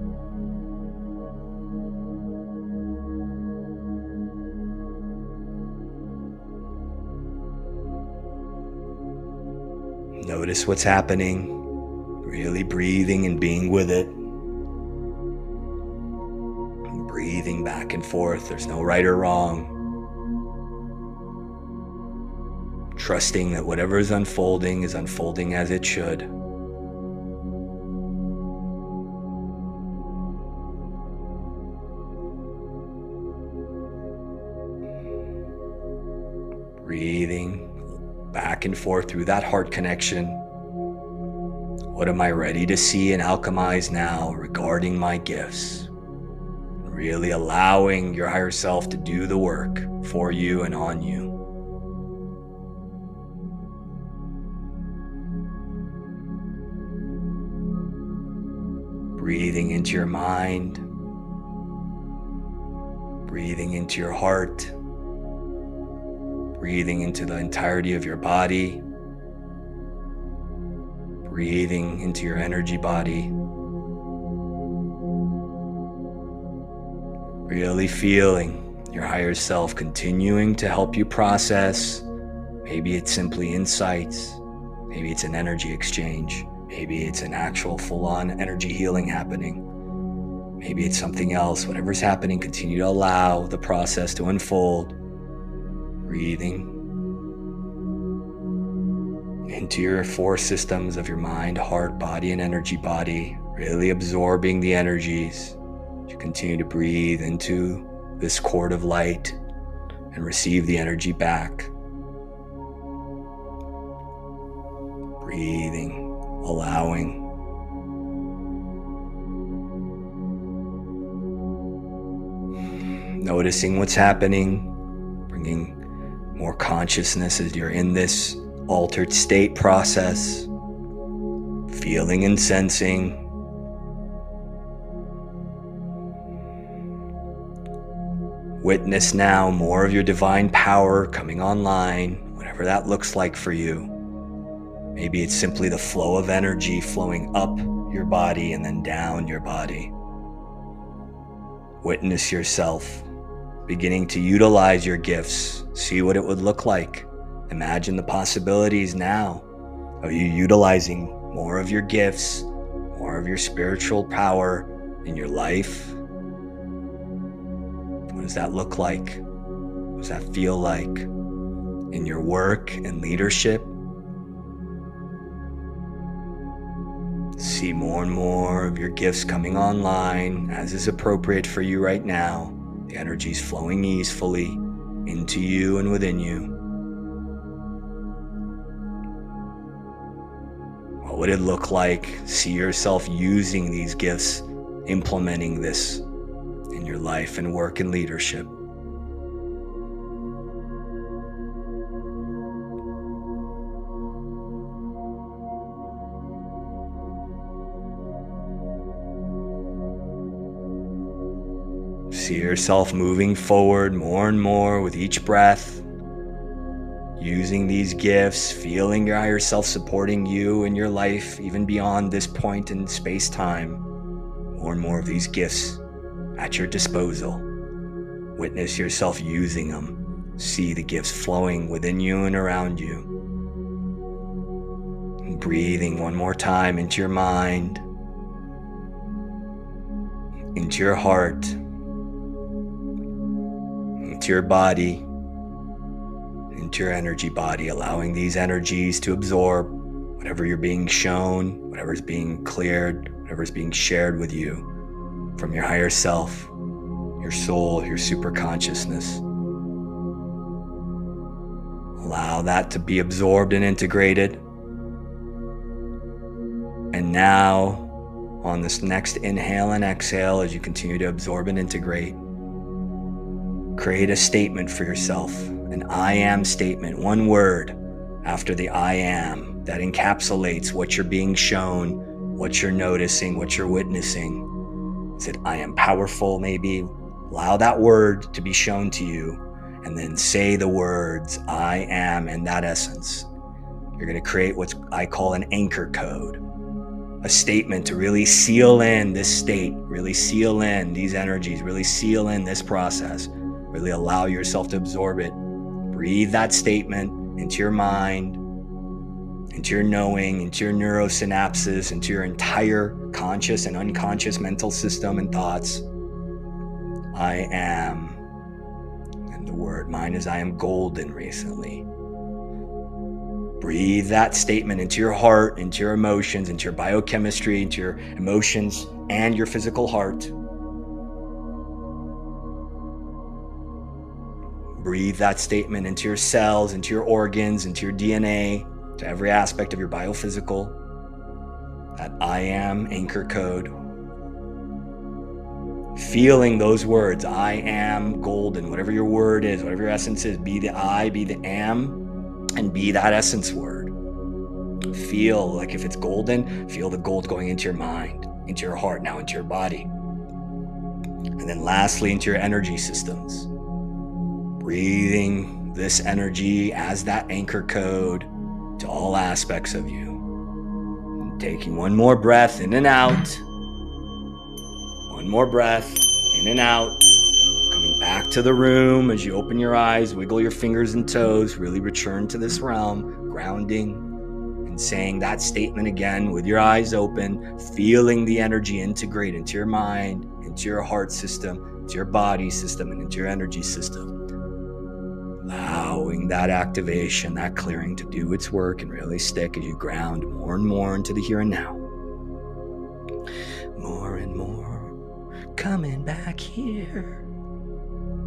Notice what's happening, really breathing and being with it. And breathing back and forth, there's no right or wrong. Trusting that whatever is unfolding as it should. Breathing back and forth through that heart connection. What am I ready to see and alchemize now regarding my gifts? Really allowing your higher self to do the work for you and on you. Breathing into your mind, breathing into your heart, breathing into the entirety of your body, breathing into your energy body, Really feeling your higher self continuing to help you process. Maybe it's simply insights. Maybe it's an energy exchange. Maybe it's an actual full-on energy healing happening. Maybe it's something else. Whatever's happening, continue to allow the process to unfold. Breathing into your 4 systems of your mind, heart, body, and energy body. Really absorbing the energies. You continue to breathe into this cord of light and receive the energy back. Breathing, allowing. Noticing what's happening, bringing more consciousness as you're in this altered state process, feeling and sensing. Witness now more of your divine power coming online, whatever that looks like for you. Maybe it's simply the flow of energy flowing up your body and then down your body. Witness yourself beginning to utilize your gifts. See what it would look like. Imagine the possibilities now of you utilizing more of your gifts, more of your spiritual power in your life. What does that look like? What does that feel like in your work and leadership? See more and more of your gifts coming online as is appropriate for you right now. The energy's flowing easily into you and within you. What would it look like? See yourself using these gifts, implementing this in your life and work and leadership. See yourself moving forward more and more with each breath, using these gifts, feeling your higher self supporting you in your life, even beyond this point in space-time. More and more of these gifts at your disposal. Witness yourself using them. See the gifts flowing within you and around you. And breathing one more time into your mind, into your heart, into your body, into your energy body, allowing these energies to absorb whatever you're being shown, whatever's being cleared, whatever's being shared with you from your higher self, your soul, your super consciousness. Allow that to be absorbed and integrated. And now, on this next inhale and exhale, as you continue to absorb and integrate, create a statement for yourself, an I am statement, one word after the I am that encapsulates what you're being shown, what you're noticing, what you're witnessing. Is it I am powerful maybe? Allow that word to be shown to you and then say the words I am in that essence. You're going to create what I call an anchor code, a statement to really seal in this state, really seal in these energies, really seal in this process. Really allow yourself to absorb it. Breathe that statement into your mind, into your knowing, into your neurosynapses, into your entire conscious and unconscious mental system and thoughts. I am. And the word, mine is I am golden recently. Breathe that statement into your heart, into your emotions, into your biochemistry, into your emotions and your physical heart. Breathe that statement into your cells, into your organs, into your DNA, to every aspect of your biophysical. That I am anchor code. Feeling those words, I am golden, whatever your word is, whatever your essence is, be the I, be the am, and be that essence word. Feel like if it's golden, feel the gold going into your mind, into your heart, now into your body. And then lastly, into your energy systems. Breathing this energy as that anchor code to all aspects of you. And taking one more breath in and out. One more breath in and out. back to the room as you open your eyes, wiggle your fingers and toes, really return to this realm, grounding and saying that statement again with your eyes open, feeling the energy integrate into your mind, into your heart system, into your body system, and into your energy system. Allowing that activation, that clearing to do its work and really stick as you ground more and more into the here and now. More and more coming back here.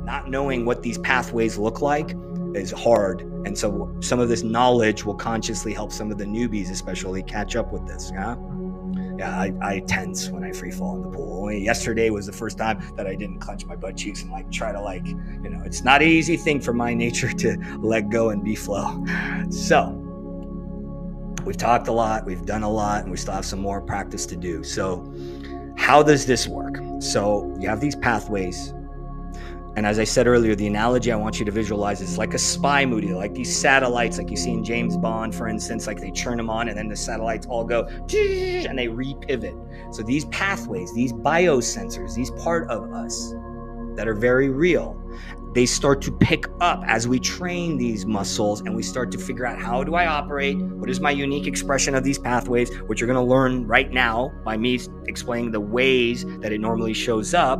Not knowing what these pathways look like is hard. And so some of this knowledge will consciously help some of the newbies especially catch up with this. Yeah, I tense when I free fall in the pool. Only yesterday was the first time that I didn't clench my butt cheeks and try to it's not an easy thing for my nature to let go and be flow. So we've talked a lot, we've done a lot, and we still have some more practice to do. So how does this work? So you have these pathways. And as I said earlier, the analogy I want you to visualize is like a spy movie, like these satellites, like you see in James Bond, for instance, like they turn them on and then the satellites all go and they repivot. So these pathways, these biosensors, these part of us that are very real, they start to pick up as we train these muscles and we start to figure out, how do I operate? What is my unique expression of these pathways, which you're going to learn right now by me explaining the ways that it normally shows up.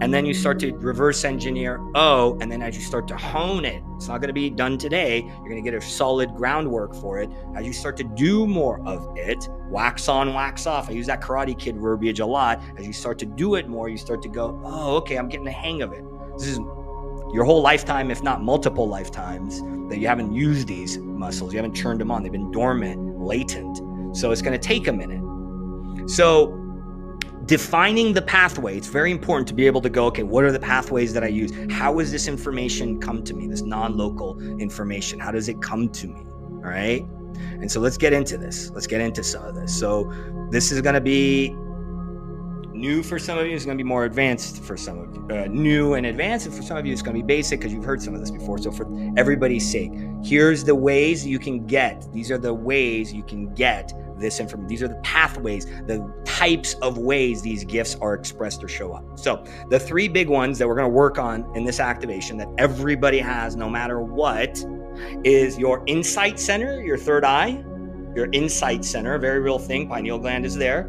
And then you start to reverse engineer, and then as you start to hone it, it's not going to be done today. You're going to get a solid groundwork for it. As you start to do more of it, wax on, wax off. I use that Karate Kid verbiage a lot. As you start to do it more, you start to go, okay, I'm getting the hang of it. This is your whole lifetime, if not multiple lifetimes, that you haven't used these muscles. You haven't turned them on. They've been dormant, latent. So it's going to take a minute. So defining the pathway, it's very important to be able to go, okay, what are the pathways that I use? How does this information come to me? This non-local information, how does it come to me? All right. And so let's get into this. Let's get into some of this. So this is going to be new for some of you. It's going to be more advanced for some of you. New and advanced, and for some of you, it's going to be basic because you've heard some of this before. So for everybody's sake, here's the ways you can get. These are the ways you can get this information. These are the pathways, the types of ways these gifts are expressed or show up. So the three big ones that we're going to work on in this activation that everybody has, no matter what, is your insight center, your third eye, your insight center, a very real thing. Pineal gland is there.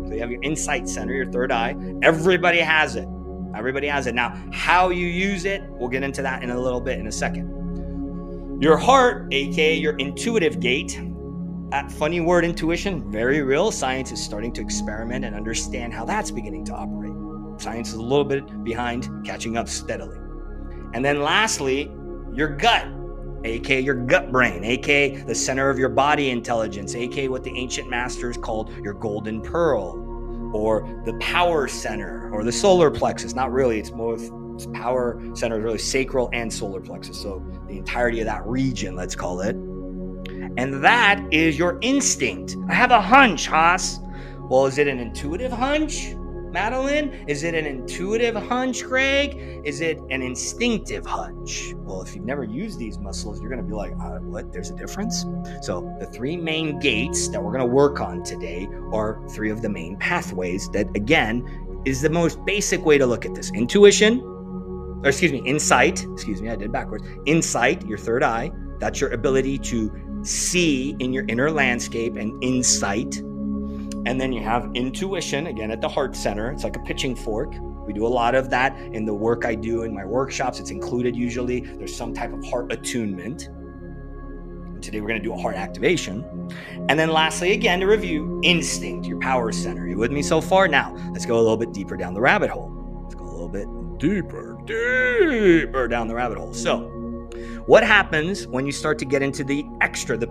So you have your insight center, your third eye. Everybody has it. Everybody has it. Now, how you use it, we'll get into that in a little bit, in a second. Your heart, aka your intuitive gate. That funny word, intuition, very real. Science is starting to experiment and understand how that's beginning to operate. Science is a little bit behind, catching up steadily. And then lastly, your gut, aka your gut brain, aka the center of your body intelligence, aka what the ancient masters called your golden pearl, or the power center, or the solar plexus. Not really, it's power center, really sacral and solar plexus. So the entirety of that region, let's call it. And that is your instinct. I have a hunch, Haas. Well, is it an intuitive hunch, Madeline? Is it an intuitive hunch, Greg? Is it an instinctive hunch? Well, if you've never used these muscles, you're going to be like, what? There's a difference? So the three main gates that we're going to work on today are three of the main pathways that, again, is the most basic way to look at this. Insight. I did backwards. Insight, your third eye. That's your ability to see in your inner landscape and insight. And then you have intuition, again, at the heart center. It's like a pitching fork. We do a lot of that in the work I do in my workshops. It's included usually. There's some type of heart attunement. And today we're going to do a heart activation. And then lastly, again, to review, instinct, your power center. You with me so far? Now, let's go a little bit deeper down the rabbit hole. Let's go a little bit deeper down the rabbit hole. So, what happens when you start to get into the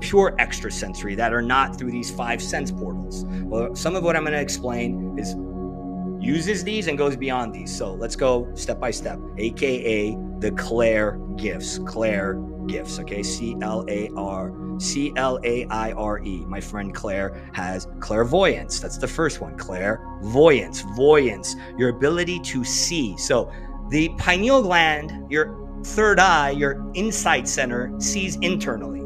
pure extrasensory that are not through these 5 sense portals? Well, some of what I'm going to explain is uses these and goes beyond these. So let's go step by step, aka the Claire gifts. Claire gifts, okay? C-L-A-I-R-E. My friend Claire has clairvoyance. That's the first one. Clairvoyance, voyance, your ability to see. So the pineal gland, your third eye, your insight center, sees internally.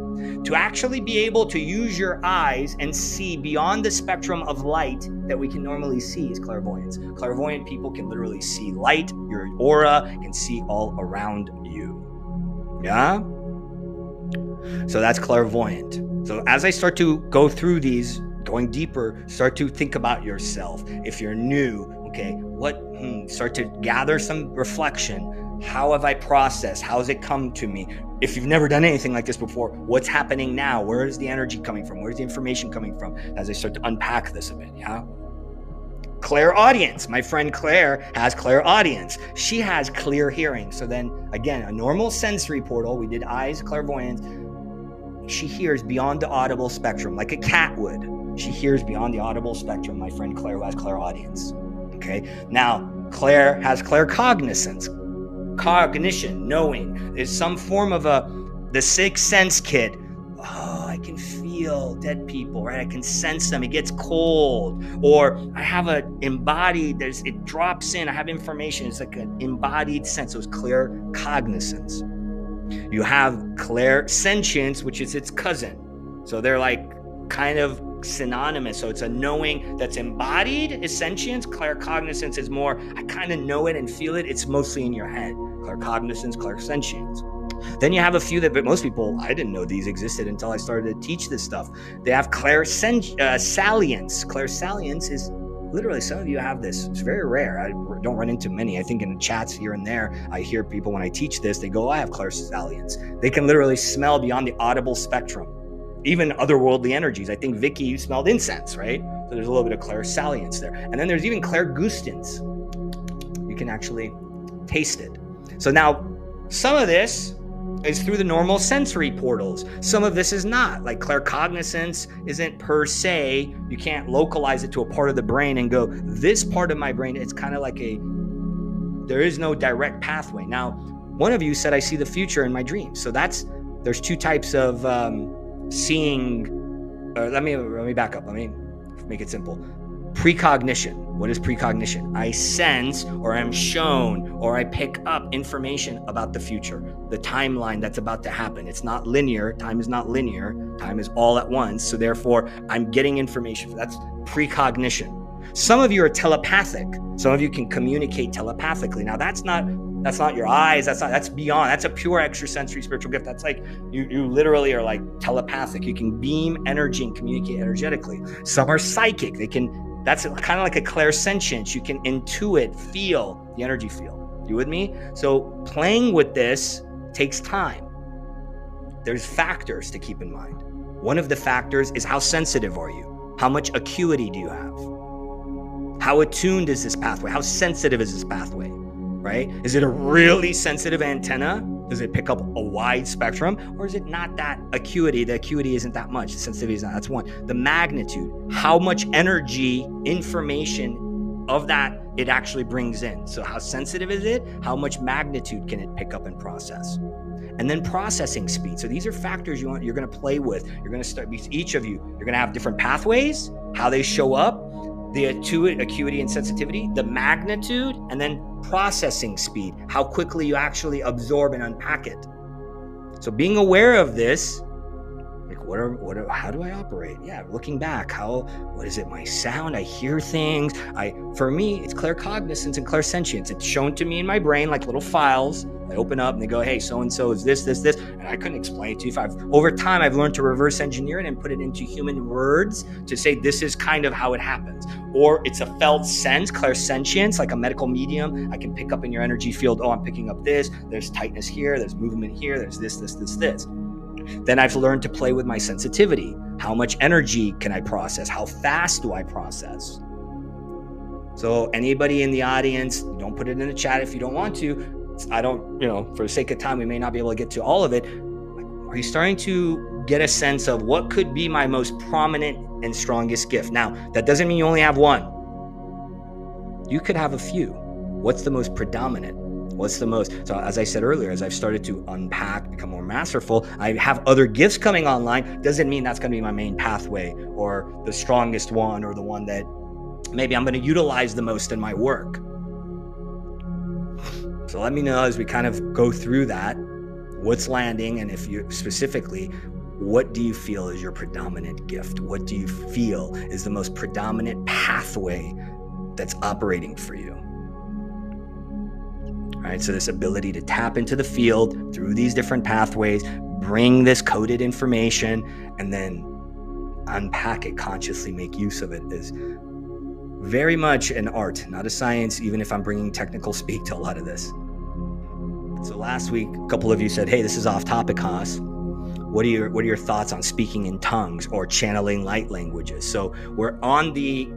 to actually be able to use your eyes and see beyond the spectrum of light that we can normally see is clairvoyance. Clairvoyant people can literally see light, your aura, can see all around you. Yeah? So that's clairvoyant. So as I start to go through these, going deeper, start to think about yourself. If you're new, okay, start to gather some reflection. How have I processed? How has it come to me? If you've never done anything like this before, what's happening now? Where is the energy coming from? Where's the information coming from? As I start to unpack this a bit, yeah? Clairaudience. My friend Claire has clairaudience. She has clear hearing. So then, again, a normal sensory portal, we did eyes, clairvoyance. She hears beyond the audible spectrum, like a cat would. She hears beyond the audible spectrum. My friend Claire who has clairaudience. Okay? Now, Claire has claircognizance. Cognition, knowing, is some form of the sixth sense kit. Oh, I can feel dead people, right? I can sense them. It gets cold. Or I have a embodied, it drops in. I have information. It's like an embodied sense. So it's claircognizance. You have clairsentience, which is its cousin. So they're like kind of synonymous. So it's a knowing that's embodied is sentience. Claircognizance is more, I kind of know it and feel it. It's mostly in your head. Claircognizance, clairsentience. Then you have a few that, but most people, I didn't know these existed until I started to teach this stuff. They have clairsalience. Clairsalience is literally, some of you have this. It's very rare. I don't run into many. I think in the chats here and there, I hear people when I teach this, they go, I have clairsalience. They can literally smell beyond the audible spectrum. Even otherworldly energies. I think Vicky, you smelled incense, right? So there's a little bit of clairsalience there. And then there's even clairgustance. You can actually taste it. So now, some of this is through the normal sensory portals. Some of this is not. Like claircognizance isn't per se, you can't localize it to a part of the brain and go, this part of my brain, it's kind of like there is no direct pathway. Now, one of you said, I see the future in my dreams. So there's two types of seeing. Let me back up. Let me make it simple. Precognition. What is precognition? I sense, or I'm shown, or I pick up information about the future, the timeline that's about to happen. It's not linear. Time is not linear. Time is all at once. So therefore, I'm getting information. That's precognition. Some of you are telepathic. Some of you can communicate telepathically. Now that's not your eyes. That's beyond. That's a pure extrasensory spiritual gift. That's like you literally are like telepathic. You can beam energy and communicate energetically. Some are psychic. That's kind of like a clairsentience. You can intuit, feel the energy field. You with me? So playing with this takes time. There's factors to keep in mind. One of the factors is how sensitive are you? How much acuity do you have? How attuned is this pathway? How sensitive is this pathway, right? Is it a really sensitive antenna? Does it pick up a wide spectrum? Or is it not that acuity? The acuity isn't that much. The sensitivity is not. That's one. The magnitude, how much energy, information of that it actually brings in. So how sensitive is it? How much magnitude can it pick up and process? And then processing speed. So these are factors you're going to play with. You're going to start, each of you, you're going to have different pathways, how they show up, the acuity and sensitivity, the magnitude, and then processing speed, how quickly you actually absorb and unpack it. So being aware of this, like how do I operate? Yeah, looking back, what is it? My sound, I hear things. For me, it's claircognizance and clairsentience. It's shown to me in my brain like little files. I open up and they go, hey, so-and-so is this, and I couldn't explain it to you. Over time, I've learned to reverse engineer it and put it into human words to say, this is kind of how it happens. Or it's a felt sense, clairsentience, like a medical medium. I can pick up in your energy field, oh, I'm picking up this, there's tightness here, there's movement here, there's this. Then I've learned to play with my sensitivity. How much energy can I process? How fast do I process? So anybody in the audience, don't put it in the chat if you don't want to. For the sake of time, we may not be able to get to all of it. Are you starting to get a sense of what could be my most prominent and strongest gift? Now, that doesn't mean you only have one. You could have a few. What's the most predominant? So as I said earlier, as I've started to unpack, become more masterful, I have other gifts coming online. Doesn't mean that's going to be my main pathway or the strongest one or the one that maybe I'm going to utilize the most in my work. So let me know as we kind of go through that, what's landing, and if you specifically, what do you feel is your predominant gift? What do you feel is the most predominant pathway that's operating for you? All right, so this ability to tap into the field through these different pathways, bring this coded information, and then unpack it consciously, make use of it, is very much an art, not a science, even if I'm bringing technical speak to a lot of this. So last week, a couple of you said, hey, this is off topic, Haas. What are your thoughts on speaking in tongues or channeling light languages? So we're on the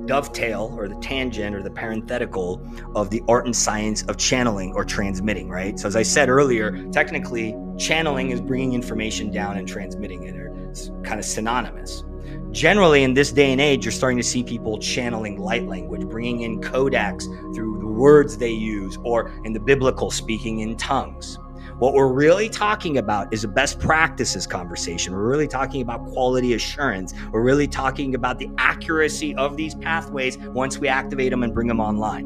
dovetail or the tangent or the parenthetical of the art and science of channeling or transmitting, right? So as I said earlier, technically channeling is bringing information down and transmitting it, or it's kind of synonymous. Generally, in this day and age, you're starting to see people channeling light language, bringing in codex through the words they use, or in the biblical, speaking in tongues. What we're really talking about is a best practices conversation. We're really talking about quality assurance. We're really talking about the accuracy of these pathways once we activate them and bring them online.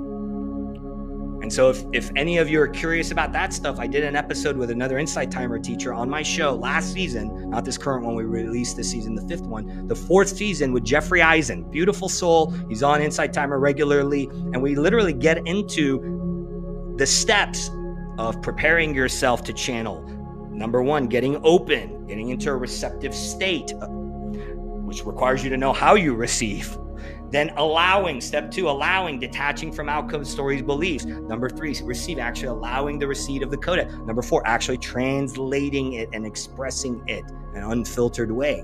And so if any of you are curious about that stuff, I did an episode with another Insight Timer teacher on my show last season, not this current one we released this season, the 5th one, the 4th season with Jeffrey Eisen. Beautiful soul. He's on Insight Timer regularly. And we literally get into the steps of preparing yourself to channel. Number 1, getting open, getting into a receptive state, which requires you to know how you receive. Then allowing, step 2, allowing, detaching from outcomes, stories, beliefs. Number 3, receive, actually allowing the receipt of the codex. Number 4, actually translating it and expressing it in an unfiltered way.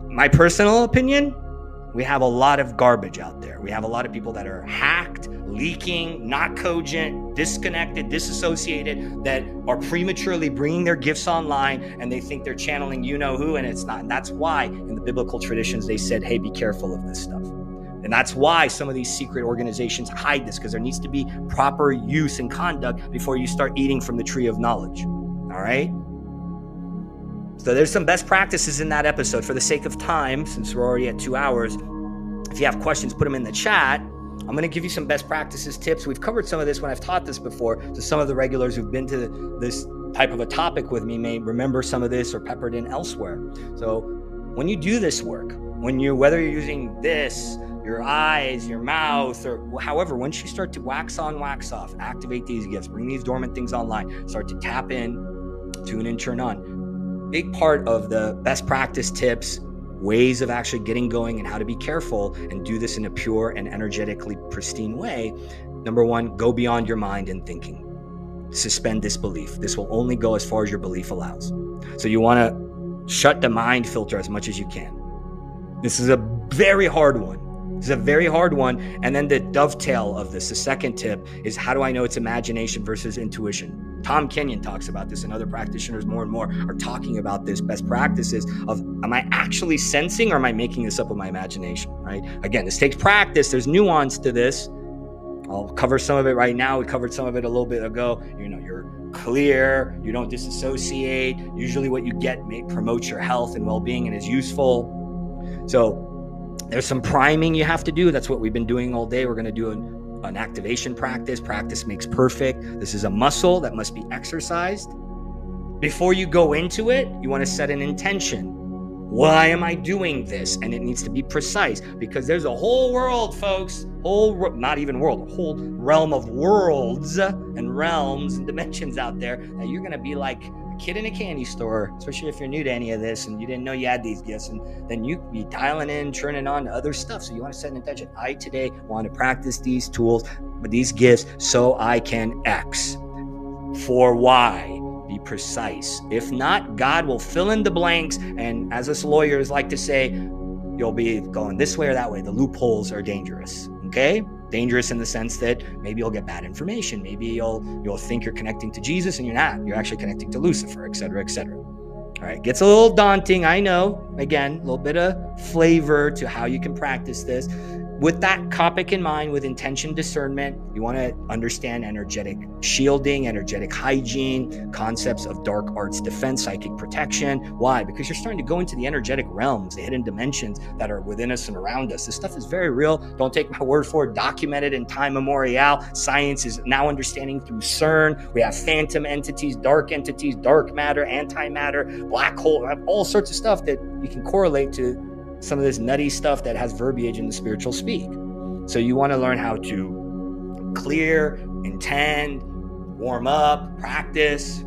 My personal opinion, we have a lot of garbage out there. We have a lot of people that are hacked, leaking, not cogent, disconnected, disassociated, that are prematurely bringing their gifts online, and they think they're channeling you-know-who, and it's not. And that's why in the biblical traditions, they said, hey, be careful of this stuff. And that's why some of these secret organizations hide this, because there needs to be proper use and conduct before you start eating from the tree of knowledge. All right? So there's some best practices in that episode. For the sake of time, since we're already at 2 hours, if you have questions, put them in the chat. I'm going to give you some best practices tips. We've covered some of this when I've taught this before. So some of the regulars who've been to this type of a topic with me may remember some of this or peppered in elsewhere. So when you do this work, whether you're using this, your eyes, your mouth, or however, once you start to wax on, wax off, activate these gifts, bring these dormant things online, start to tap in, tune in, turn on. Big part of the best practice tips, ways of actually getting going and how to be careful and do this in a pure and energetically pristine way. Number 1, go beyond your mind and thinking. Suspend disbelief. This will only go as far as your belief allows. So you want to shut the mind filter as much as you can. This is a very hard one. This is a very hard one. And then the dovetail of this, the second tip, is how do I know it's imagination versus intuition? Tom Kenyon talks about this, and other practitioners more and more are talking about this best practices of, am I actually sensing or am I making this up with my imagination, right? Again, this takes practice. There's nuance to this. I'll cover some of it right now. We covered some of it a little bit ago. You're clear. You don't disassociate. Usually what you get promotes your health and well-being and is useful. So there's some priming you have to do. That's what we've been doing all day. We're going to do an activation practice. Practice makes perfect. This is a muscle that must be exercised. Before you go into it, you want to set an intention. Why am I doing this? And it needs to be precise, because there's a whole world, folks, not even world, a whole realm of worlds and realms and dimensions out there that you're going to be like a kid in a candy store, especially if you're new to any of this and you didn't know you had these gifts, and then you be dialing in, turning on to other stuff. So you want to set an intention. I today want to practice these tools, these gifts, so I can X. For Y. Be precise. If not, God will fill in the blanks. And as us lawyers like to say, you'll be going this way or that way. The loopholes are dangerous. Okay? Dangerous in the sense that maybe you'll get bad information. Maybe you'll think you're connecting to Jesus and you're not. You're actually connecting to Lucifer, et cetera, et cetera. All right. Gets a little daunting. I know. Again, a little bit of flavor to how you can practice this. with that topic in mind, with intention discernment, you want to understand energetic shielding, energetic hygiene, concepts of dark arts defense, psychic protection. Why? Because you're starting to go into the energetic realms, the hidden dimensions that are within us and around us. This stuff is very real. Don't take my word for it. Documented in time memorial. Science is now understanding through CERN. We have phantom entities, dark matter, antimatter, black hole, all sorts of stuff that you can correlate to some of this nutty stuff that has verbiage in the spiritual speak. So you want to learn how to clear, intend, warm up, practice,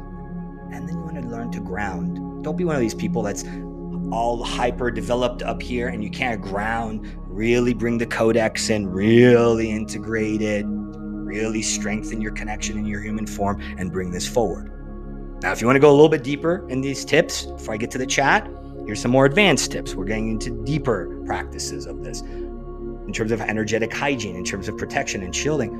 and then you want to learn to ground. Don't be one of these people that's all hyper developed up here and you can't ground. Really bring the codex in, really integrate it, really strengthen your connection in your human form and bring this forward. Now, if you want to go a little bit deeper in these tips, before I get to the chat, here's some more advanced tips. We're getting into deeper practices of this in terms of energetic hygiene, in terms of protection and shielding,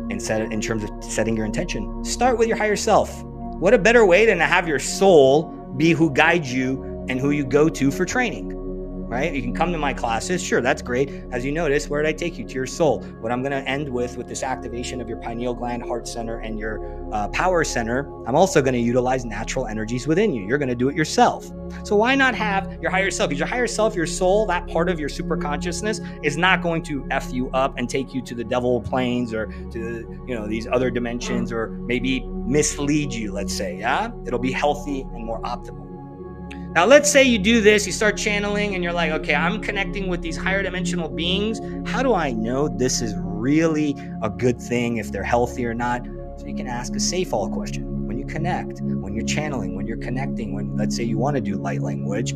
in terms of setting your intention. Start with your higher self. What a better way than to have your soul be who guides you and who you go to for training, right? You can come to my classes. Sure, that's great. As you notice, where did I take you? To your soul. What I'm going to end with this activation of your pineal gland, heart center, and your power center, I'm also going to utilize natural energies within you. You're going to do it yourself. So why not have your higher self? Because your higher self, your soul, that part of your super consciousness is not going to F you up and take you to the devil planes or to these other dimensions, or maybe mislead you, let's say, yeah? It'll be healthy and more optimal. Now, let's say you do this, you start channeling and you're like, okay, I'm connecting with these higher dimensional beings. How do I know this is really a good thing, if they're healthy or not? So you can ask a safe all question. When you connect, when you're channeling, when you're connecting, when let's say you want to do light language,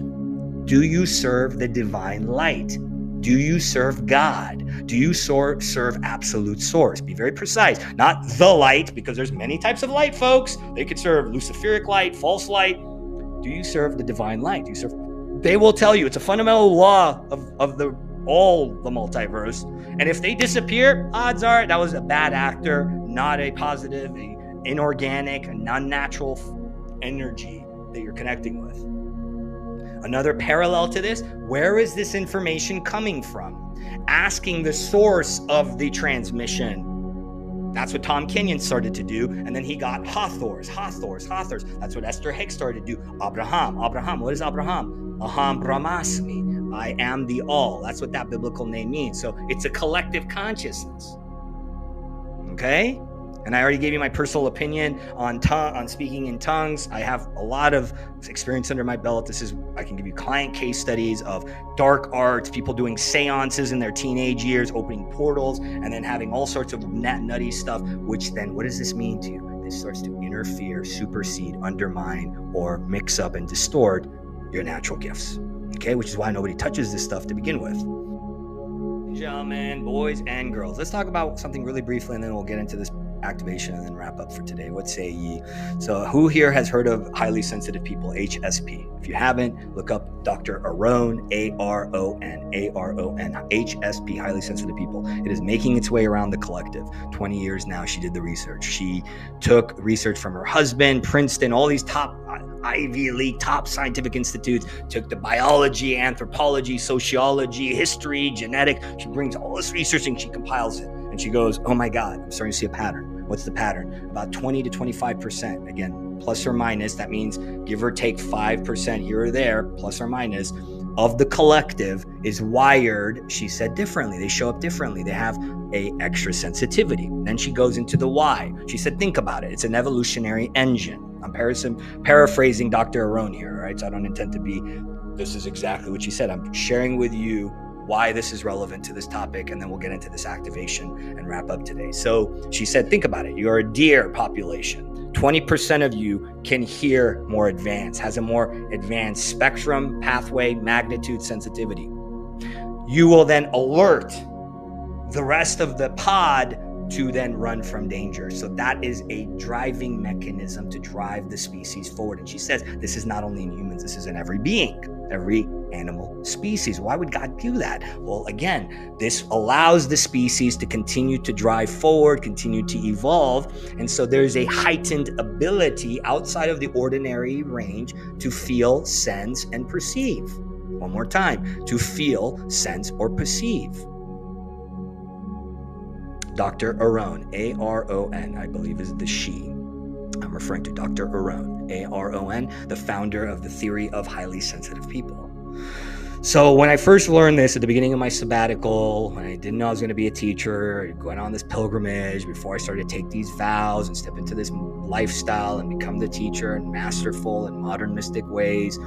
do you serve the divine light? Do you serve God? Do you serve absolute source? Be very precise, not the light, because there's many types of light, folks. They could serve luciferic light, false light. Do you serve the divine light? Do you serve? They will tell you it's a fundamental law of all the multiverse. And if they disappear, odds are that was a bad actor, not a positive, a inorganic, a non-natural energy that you're connecting with. Another parallel to this, where is this information coming from? Asking the source of the transmission. That's what Tom Kenyon started to do. And then he got Hathors. That's what Esther Hicks started to do. Abraham. What is Abraham? Aham Brahmasmi. I am the all. That's what that biblical name means. So it's a collective consciousness. Okay? And I already gave you my personal opinion on speaking in tongues. I have a lot of experience under my belt. I can give you client case studies of dark arts, people doing seances in their teenage years, opening portals, and then having all sorts of nutty stuff, which then, what does this mean to you? This starts to interfere, supersede, undermine, or mix up and distort your natural gifts. Okay, which is why nobody touches this stuff to begin with. Gentlemen, boys and girls, let's talk about something really briefly, and then we'll get into this activation and then wrap up for today. What say ye? So who here has heard of highly sensitive people, HSP? If you haven't, look up Dr. Aron, Aron, HSP, highly sensitive people. It is making its way around the collective. 20 years now, she did the research. She took research from her husband, Princeton, all these top Ivy League, top scientific institutes, took the biology, anthropology, sociology, history, genetic. She brings all this research and she compiles it. And she goes, oh my God, I'm starting to see a pattern. What's the pattern? About 20 to 25%. Again, plus or minus. That means give or take 5% here or there, plus or minus, of the collective is wired, she said, differently. They show up differently. They have a extra sensitivity. Then she goes into the why. She said, think about it. It's an evolutionary engine. I'm paraphrasing Dr. Aron here, right? So I don't intend to be, this is exactly what she said. I'm sharing with you why this is relevant to this topic, and then we'll get into this activation and wrap up today. So she said, think about it. You're a deer population. 20% of you can hear more advanced, has a more advanced spectrum, pathway, magnitude, sensitivity. You will then alert the rest of the pod to then run from danger. So that is a driving mechanism to drive the species forward. And she says, this is not only in humans, this is in every being, every animal species. Why would God do that? Well, again, this allows the species to continue to drive forward, continue to evolve. And so there's a heightened ability outside of the ordinary range to feel, sense, and perceive. One more time, to feel, sense, or perceive. Dr. Aron, A-R-O-N, I believe is the she. I'm referring to Dr. Aron, A-R-O-N, the founder of the theory of highly sensitive people. So when I first learned this at the beginning of my sabbatical, when I didn't know I was going to be a teacher, going on this pilgrimage before I started to take these vows and step into this lifestyle and become the teacher and masterful in modern mystic ways,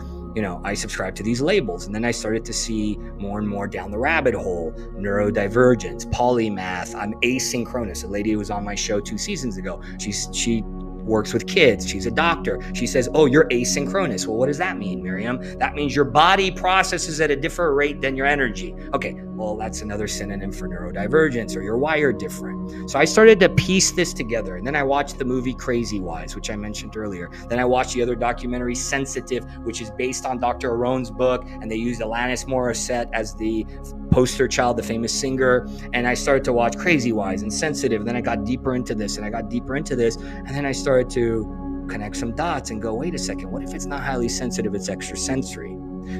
I subscribed to these labels. And then I started to see more and more down the rabbit hole: neurodivergence, polymath. I'm asynchronous. A lady who was on my show 2 seasons ago, she works with kids. She's a doctor. She says, oh, you're asynchronous. Well, what does that mean, Miriam? That means your body processes at a different rate than your energy. Okay, well, that's another synonym for neurodivergence, or you're wired different. So I started to piece this together. And then I watched the movie Crazy Wise, which I mentioned earlier. Then I watched the other documentary, Sensitive, which is based on Dr. Aron's book. And they used Alanis Morissette as the poster child, the famous singer. And I started to watch Crazy Wise and Sensitive. And then I got deeper into this and I got deeper into this. And then I started to connect some dots and go, wait a second, what if it's not highly sensitive, it's extrasensory?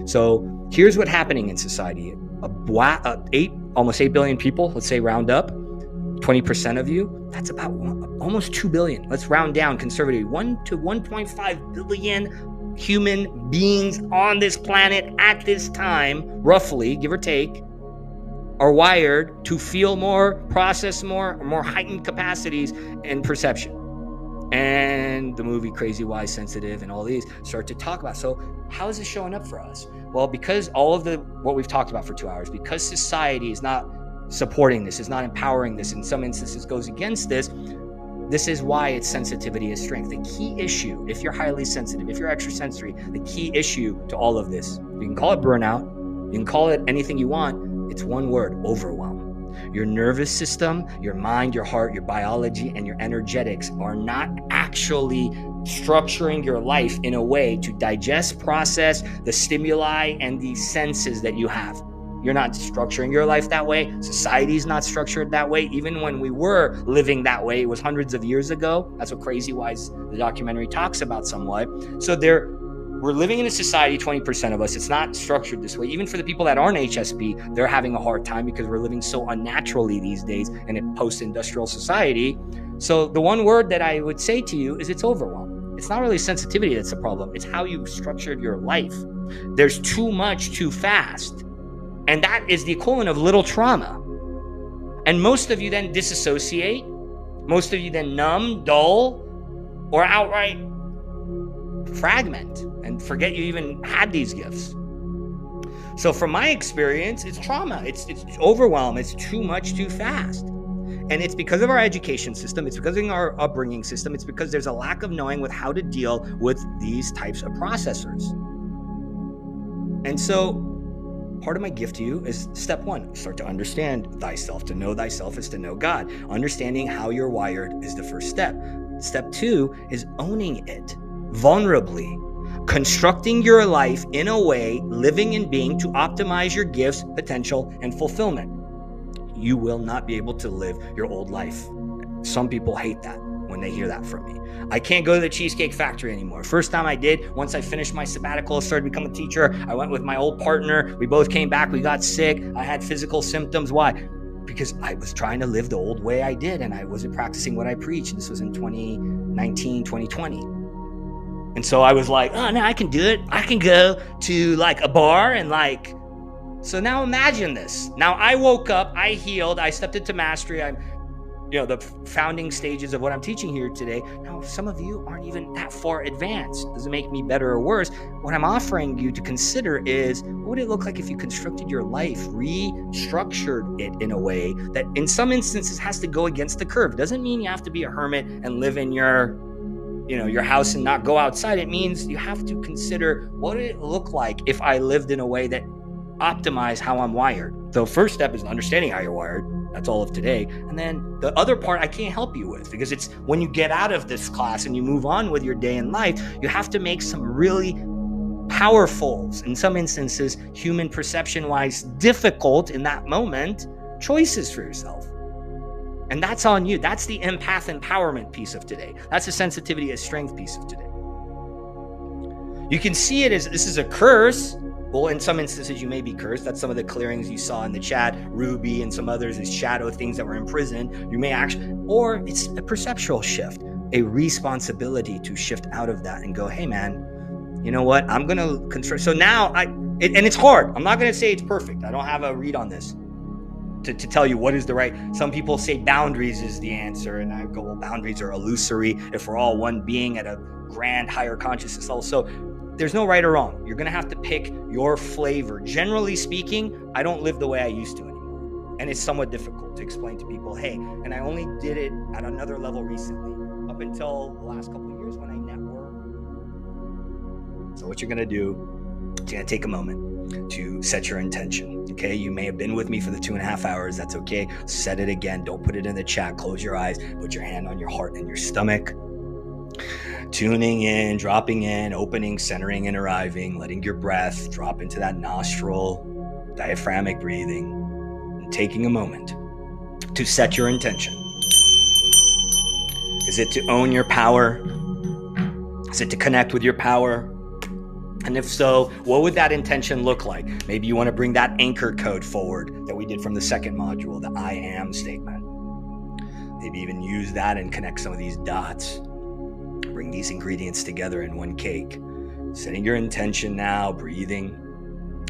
So here's what's happening in society. Almost 8 billion people, let's say round up, 20% of you, that's about almost 2 billion. Let's round down conservatively, 1 to 1.5 billion human beings on this planet at this time, roughly, give or take, are wired to feel more, process more heightened capacities and perception. And the movie Crazy Wise, Sensitive, and all these start to talk about. So how is this showing up for us? Well, because all of what we've talked about for 2 hours, because society is not supporting this, is not empowering this, in some instances goes against this, this is why it's sensitivity is strength. The key issue, if you're highly sensitive, if you're extrasensory, the key issue to all of this, you can call it burnout, you can call it anything you want, it's one word: overwhelm. Your nervous system, your mind, your heart, your biology, and your energetics are not actually structuring your life in a way to digest, process the stimuli and the senses that you have. You're not structuring your life that way. Society is not structured that way. Even when we were living that way, it was hundreds of years ago. That's what Crazy Wise, the documentary, talks about somewhat. So we're living in a society, 20% of us, it's not structured this way. Even for the people that aren't HSP, they're having a hard time because we're living so unnaturally these days in a post-industrial society. So the one word that I would say to you is it's overwhelm. It's not really sensitivity that's the problem. It's how you've structured your life. There's too much too fast. And that is the equivalent of little trauma. And most of you then disassociate. Most of you then numb, dull, or outright fragment and forget you even had these gifts. So from my experience, it's trauma. It's overwhelm. It's too much too fast. And it's because of our education system. It's because of our upbringing system. It's because there's a lack of knowing with how to deal with these types of processors. And so part of my gift to you is step 1, start to understand thyself. To know thyself is to know God. Understanding how you're wired is the first step. Step 2 is owning it vulnerably, constructing your life in a way, living and being, to optimize your gifts, potential, and fulfillment. You will not be able to live your old life. Some people hate that when they hear that from me. I can't go to the Cheesecake Factory anymore. First time I did, once I finished my sabbatical, started to become a teacher, I went with my old partner. We both came back. We got sick. I had physical symptoms. Why? Because I was trying to live the old way I did, and I wasn't practicing what I preached. This was in 2019, 2020. And so I was like, oh, no, I can do it. I can go to like a bar and like, so now imagine this. Now I woke up, I healed, I stepped into mastery. I'm, the founding stages of what I'm teaching here today. Now, some of you aren't even that far advanced. Doesn't make me better or worse. What I'm offering you to consider is, what would it look like if you constructed your life, restructured it in a way that in some instances has to go against the curve? Doesn't mean you have to be a hermit and live in your house and not go outside. It means you have to consider, what would it look like if I lived in a way that optimized how I'm wired? So first step is understanding how you're wired. That's all of today. And then the other part I can't help you with, because it's when you get out of this class and you move on with your day in life, you have to make some really powerful, in some instances, human perception-wise, difficult in that moment, choices for yourself. And that's on you. That's the empath empowerment piece of today. That's the sensitivity as strength piece of today. You can see it as this is a curse, Well, in some instances, you may be cursed. That's some of the clearings you saw in the chat. Ruby and some others is shadow things that were imprisoned. You may actually, or it's a perceptual shift, a responsibility to shift out of that and go, hey, man, you know what? I'm going to control. So now and it's hard. I'm not going to say it's perfect. I don't have a read on this to tell you what is the right. Some people say boundaries is the answer. And I go, well, boundaries are illusory if we're all one being at a grand higher consciousness level. So there's no right or wrong. You're going to have to pick your flavor. Generally speaking, I don't live the way I used to anymore. And it's somewhat difficult to explain to people, hey, and I only did it at another level recently, up until the last couple of years when I network. So what you're going to do, you're going to take a moment to set your intention. Okay. You may have been with me for the 2.5 hours. That's okay. Set it again. Don't put it in the chat. Close your eyes. Put your hand on your heart and your stomach. Tuning in, dropping in, opening, centering, and arriving, letting your breath drop into that nostril, diaphragmic breathing, and taking a moment to set your intention. Is it to own your power? Is it to connect with your power? And if so, what would that intention look like? Maybe you want to bring that anchor code forward that we did from the second module, the I am statement. Maybe even use that and connect some of these dots. Bring these ingredients together in one cake. Setting your intention now, breathing,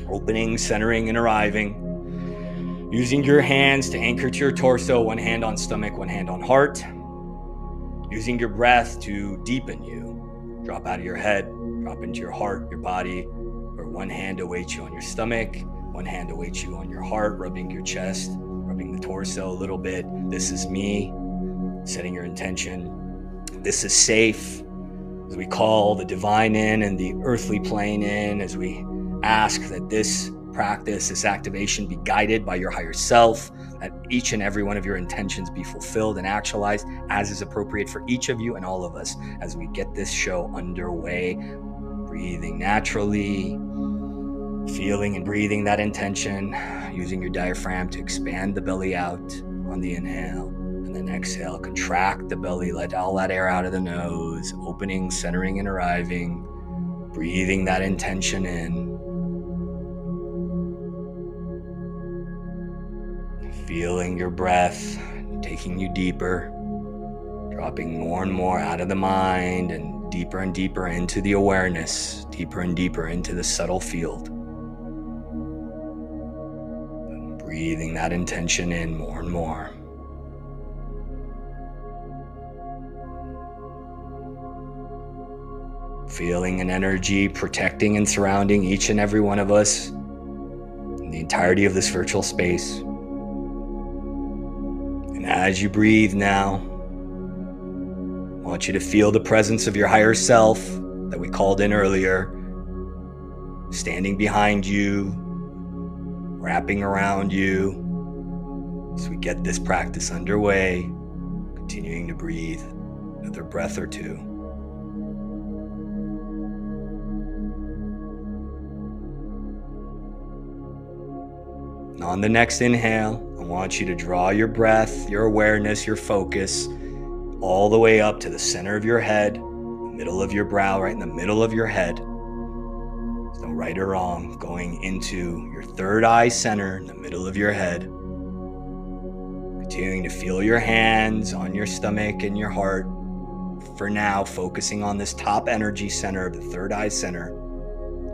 opening, centering, and arriving. Using your hands to anchor to your torso, one hand on stomach, one hand on heart. Using your breath to deepen you. Drop out of your head, drop into your heart, your body, where one hand awaits you on your stomach, one hand awaits you on your heart, rubbing your chest, rubbing the torso a little bit. This is me. Setting your intention. This is safe, as we call the divine in and the earthly plane in, as we ask that this practice, this activation be guided by your higher self, that each and every one of your intentions be fulfilled and actualized as is appropriate for each of you and all of us as we get this show underway. Breathing naturally, feeling and breathing that intention, using your diaphragm to expand the belly out on the inhale. And then exhale, contract the belly, let all that air out of the nose, opening, centering, and arriving, breathing that intention in. Feeling your breath, taking you deeper, dropping more and more out of the mind and deeper into the awareness, deeper and deeper into the subtle field. Breathing that intention in more and more. Feeling an energy protecting and surrounding each and every one of us in the entirety of this virtual space. And as you breathe now, I want you to feel the presence of your higher self that we called in earlier, standing behind you, wrapping around you. As we get this practice underway, continuing to breathe another breath or two. On the next inhale, I want you to draw your breath, your awareness, your focus all the way up to the center of your head, the middle of your brow, right in the middle of your head. There's no right or wrong. Going into your third eye center in the middle of your head. Continuing to feel your hands on your stomach and your heart. For now, focusing on this top energy center of the third eye center.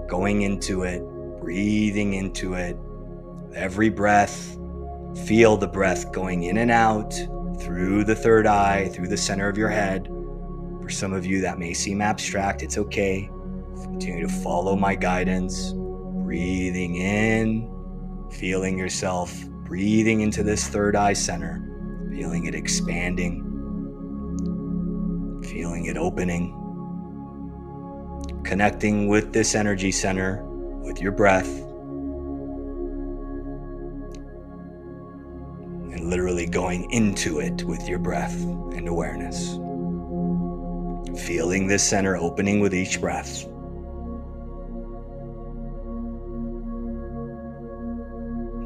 Going into it, breathing into it. Every breath, feel the breath going in and out through the third eye, through the center of your head. For some of you, that may seem abstract. It's okay. Continue to follow my guidance. Breathing in, feeling yourself breathing into this third eye center, feeling it expanding, feeling it opening, connecting with this energy center, with your breath. And literally going into it with your breath and awareness. Feeling this center opening with each breath.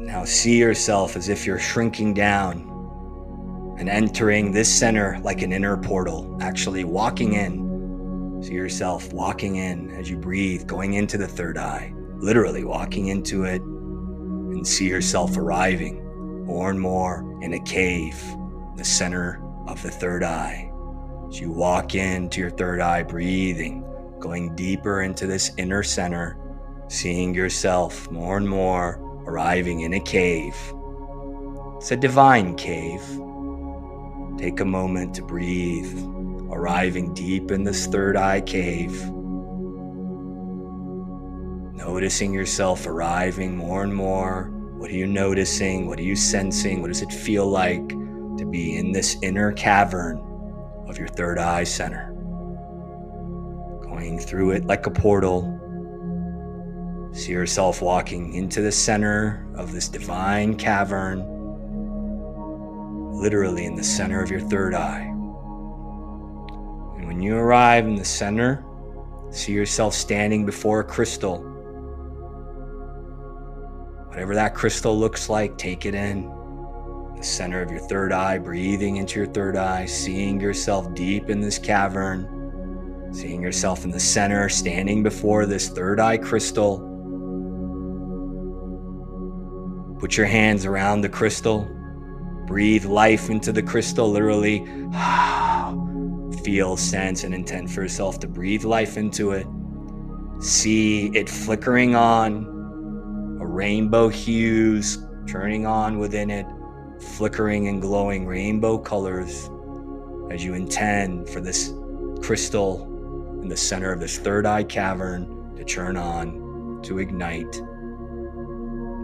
Now see yourself as if you're shrinking down and entering this center like an inner portal, actually walking in. See yourself walking in as you breathe, going into the third eye, literally walking into it, and see yourself arriving more and more in a cave, the center of the third eye. As you walk into your third eye, breathing, going deeper into this inner center, seeing yourself more and more arriving in a cave. It's a divine cave. Take a moment to breathe, arriving deep in this third eye cave. Noticing yourself arriving more and more. What are you noticing? What are you sensing? What does it feel like to be in this inner cavern of your third eye center? Going through it like a portal. See yourself walking into the center of this divine cavern, literally in the center of your third eye. And when you arrive in the center, see yourself standing before a crystal. Whatever that crystal looks like, take it in. The center of your third eye, breathing into your third eye, seeing yourself deep in this cavern, seeing yourself in the center, standing before this third eye crystal. Put your hands around the crystal. Breathe life into the crystal, literally. Feel, sense, and intend for yourself to breathe life into it. See it flickering on, a rainbow hues turning on within it, flickering and glowing rainbow colors as you intend for this crystal in the center of this third eye cavern to turn on, to ignite.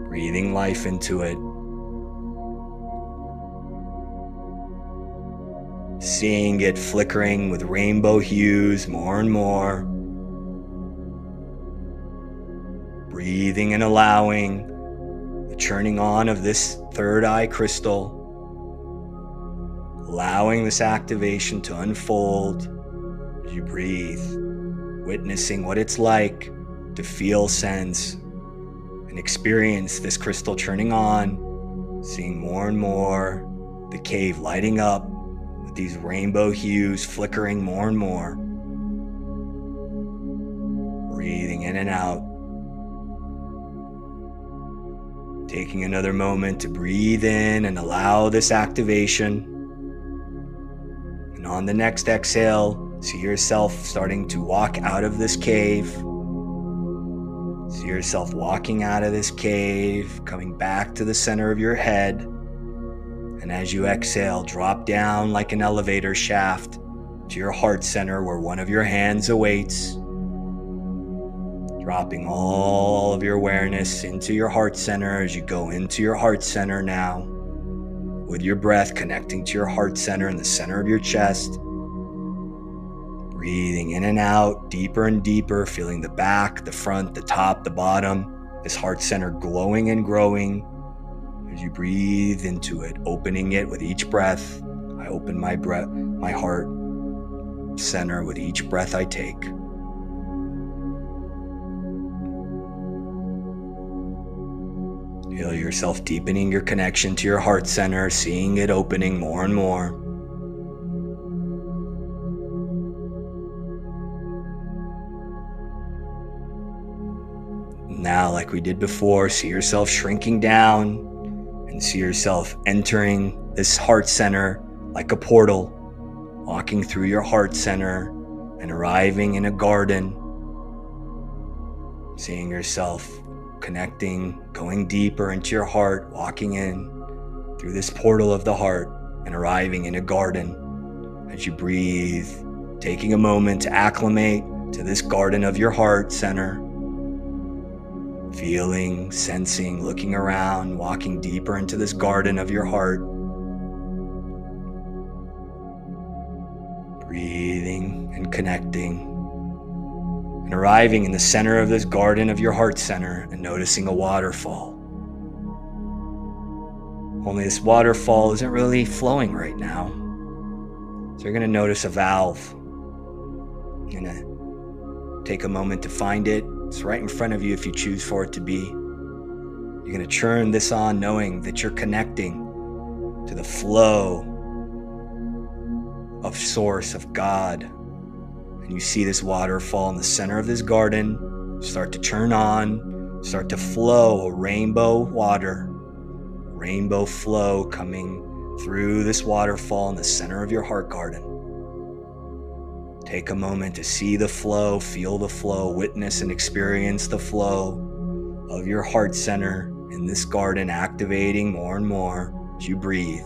Breathing life into it. Seeing it flickering with rainbow hues more and more. Breathing and allowing the turning on of this third eye crystal. Allowing this activation to unfold as you breathe. Witnessing what it's like to feel, sense, and experience this crystal turning on. Seeing more and more the cave lighting up with these rainbow hues flickering more and more. Breathing in and out. Taking another moment to breathe in and allow this activation. And on the next exhale, see yourself starting to walk out of this cave. See yourself walking out of this cave, coming back to the center of your head. And as you exhale, drop down like an elevator shaft to your heart center where one of your hands awaits. Dropping all of your awareness into your heart center as you go into your heart center now. With your breath connecting to your heart center in the center of your chest. Breathing in and out, deeper and deeper, feeling the back, the front, the top, the bottom. This heart center glowing and growing as you breathe into it, opening it with each breath. I open my heart center with each breath I take. Feel yourself deepening your connection to your heart center, seeing it opening more and more. Now, like we did before, see yourself shrinking down and see yourself entering this heart center like a portal, walking through your heart center and arriving in a garden. Seeing yourself connecting, going deeper into your heart, walking in through this portal of the heart and arriving in a garden. As you breathe, taking a moment to acclimate to this garden of your heart center. Feeling, sensing, looking around, walking deeper into this garden of your heart. Breathing and connecting. And arriving in the center of this garden of your heart center and noticing a waterfall. Only this waterfall isn't really flowing right now. So you're going to notice a valve. You're going to take a moment to find it. It's right in front of you if you choose for it to be. You're going to turn this on knowing that you're connecting to the flow of source, of God. And you see this waterfall in the center of this garden start to turn on, start to flow a rainbow water, rainbow flow coming through this waterfall in the center of your heart garden. Take a moment to see the flow, feel the flow, witness and experience the flow of your heart center in this garden, activating more and more as you breathe.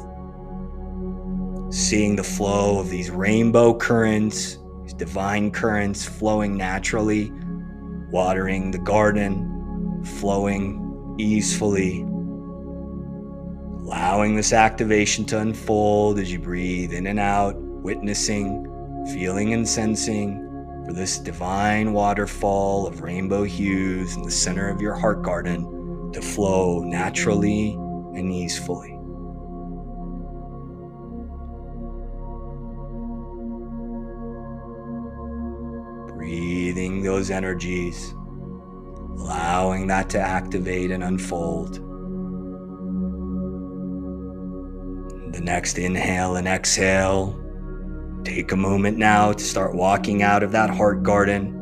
Seeing the flow of these rainbow currents, these divine currents flowing naturally, watering the garden, flowing easefully. Allowing this activation to unfold as you breathe in and out, witnessing, feeling and sensing for this divine waterfall of rainbow hues in the center of your heart garden to flow naturally and easefully. Breathing those energies, allowing that to activate and unfold. The next inhale and exhale, take a moment now to start walking out of that heart garden.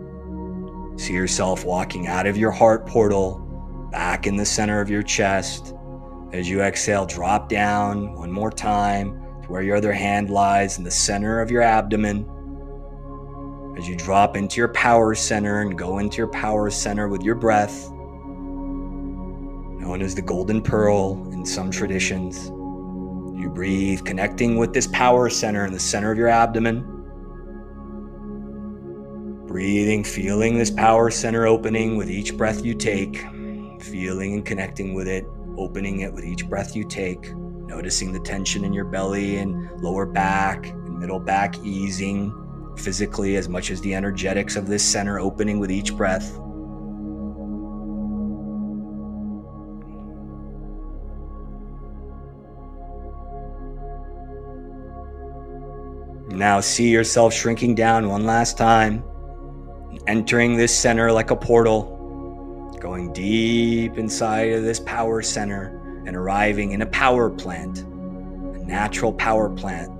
See yourself walking out of your heart portal, back in the center of your chest. As you exhale, drop down one more time to where your other hand lies in the center of your abdomen. As you drop into your power center and go into your power center with your breath, known as the golden pearl in some traditions. You breathe, connecting with this power center in the center of your abdomen. Breathing, feeling this power center opening with each breath you take. Feeling and connecting with it, opening it with each breath you take. Noticing the tension in your belly and lower back and middle back easing physically as much as the energetics of this center opening with each breath. Now see yourself shrinking down one last time, entering this center like a portal, going deep inside of this power center and arriving in a power plant, a natural power plant.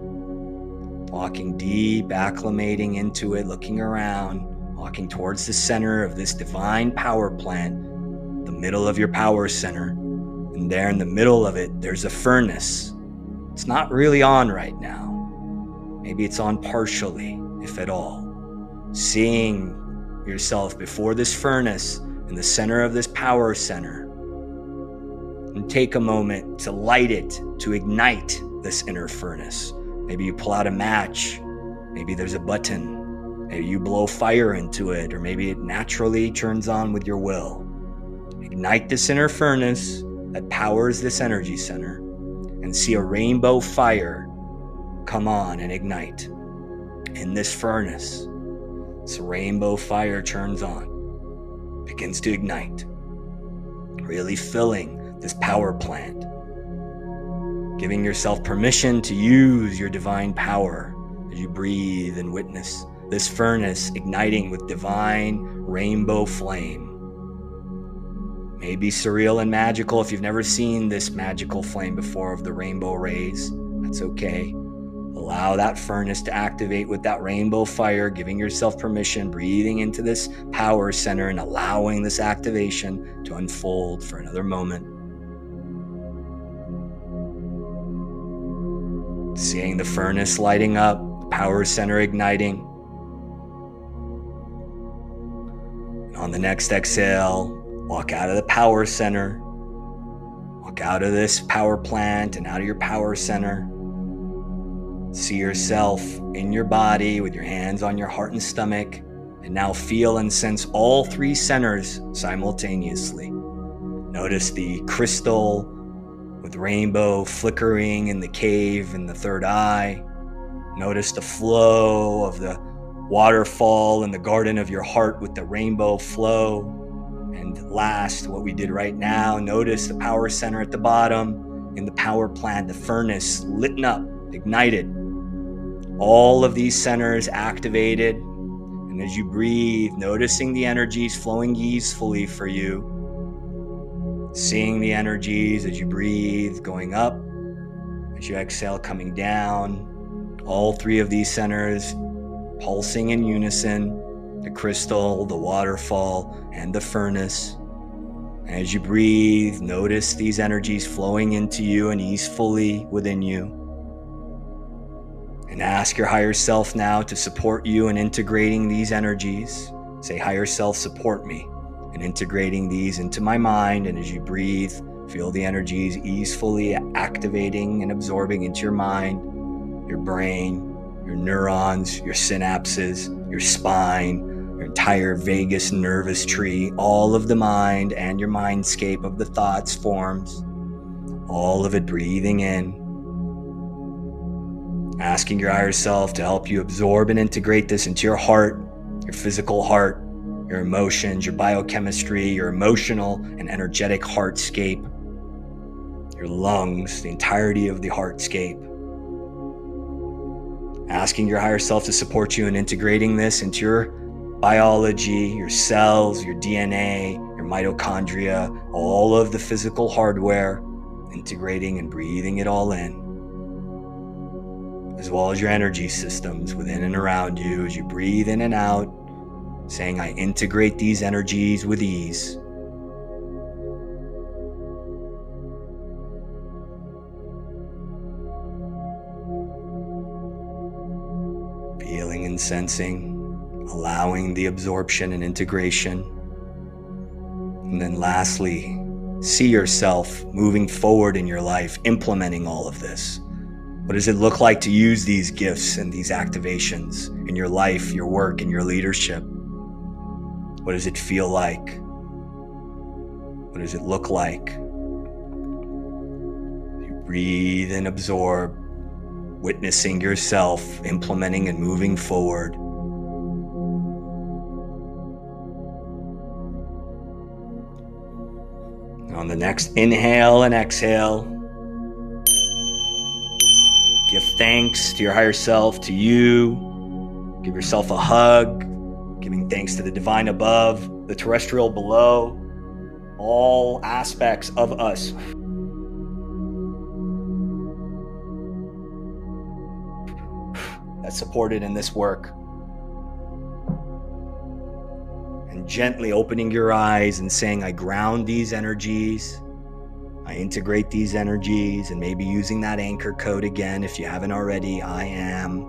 Walking deep, acclimating into it, looking around, walking towards the center of this divine power plant, the middle of your power center. And there in the middle of it, there's a furnace. It's not really on right now. Maybe it's on partially, if at all. Seeing yourself before this furnace in the center of this power center. And take a moment to light it, to ignite this inner furnace. Maybe you pull out a match. Maybe there's a button. Maybe you blow fire into it, or maybe it naturally turns on with your will. Ignite this inner furnace that powers this energy center and see a rainbow fire come on and ignite in this furnace. This rainbow fire turns on, begins to ignite, really filling this power plant, giving yourself permission to use your divine power as you breathe and witness this furnace igniting with divine rainbow flame. Maybe surreal and magical if you've never seen this magical flame before of the rainbow rays. That's okay. Allow that furnace to activate with that rainbow fire, giving yourself permission, breathing into this power center and allowing this activation to unfold for another moment. Seeing the furnace lighting up, the power center igniting. And on the next exhale, walk out of the power center. Walk out of this power plant and out of your power center. See yourself in your body with your hands on your heart and stomach, and now feel and sense all three centers simultaneously. Notice the crystal with rainbow flickering in the cave in the third eye. Notice the flow of the waterfall in the garden of your heart with the rainbow flow. And last, what we did right now, notice the power center at the bottom in the power plant, the furnace lit up, ignited. All of these centers activated. And as you breathe, noticing the energies flowing easefully for you. Seeing the energies as you breathe going up, as you exhale coming down. All three of these centers pulsing in unison, the crystal, the waterfall, and the furnace. As you breathe, notice these energies flowing into you and easefully within you. And ask your higher self now to support you in integrating these energies. Say, higher self, support me in integrating these into my mind. And as you breathe, feel the energies easefully activating and absorbing into your mind, your brain, your neurons, your synapses, your spine, your entire vagus nervous tree, all of the mind and your mindscape of the thoughts, forms, all of it breathing in. Asking your higher self to help you absorb and integrate this into your heart, your physical heart, your emotions, your biochemistry, your emotional and energetic heartscape, your lungs, the entirety of the heartscape. Asking your higher self to support you in integrating this into your biology, your cells, your DNA, your mitochondria, all of the physical hardware, integrating and breathing it all in, as well as your energy systems within and around you as you breathe in and out, saying, I integrate these energies with ease. Feeling and sensing, allowing the absorption and integration. And then lastly, see yourself moving forward in your life, implementing all of this. What does it look like to use these gifts and these activations in your life, your work, and your leadership? What does it feel like? What does it look like? You breathe and absorb, witnessing yourself implementing and moving forward. On the next inhale and exhale, give thanks to your higher self, to you. Give yourself a hug, giving thanks to the divine above, the terrestrial below, all aspects of us. That's supported in this work. And gently opening your eyes and saying, I ground these energies. I integrate these energies, and maybe using that anchor code again if you haven't already. I am.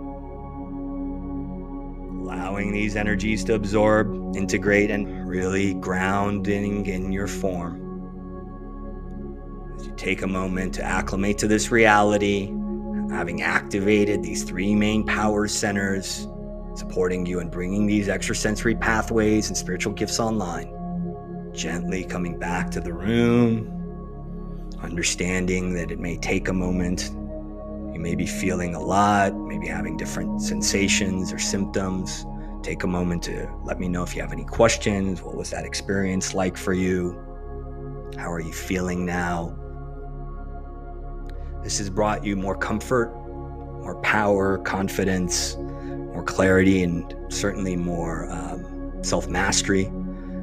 Allowing these energies to absorb, integrate, and really grounding in your form. As you take a moment to acclimate to this reality, having activated these three main power centers, supporting you and bringing these extrasensory pathways and spiritual gifts online, gently coming back to the room, understanding that it may take a moment. You may be feeling a lot, maybe having different sensations or symptoms. Take a moment to let me know if you have any questions. What was that experience like for you? How are you feeling now? This has brought you more comfort, more power, confidence, more clarity, and certainly more self-mastery.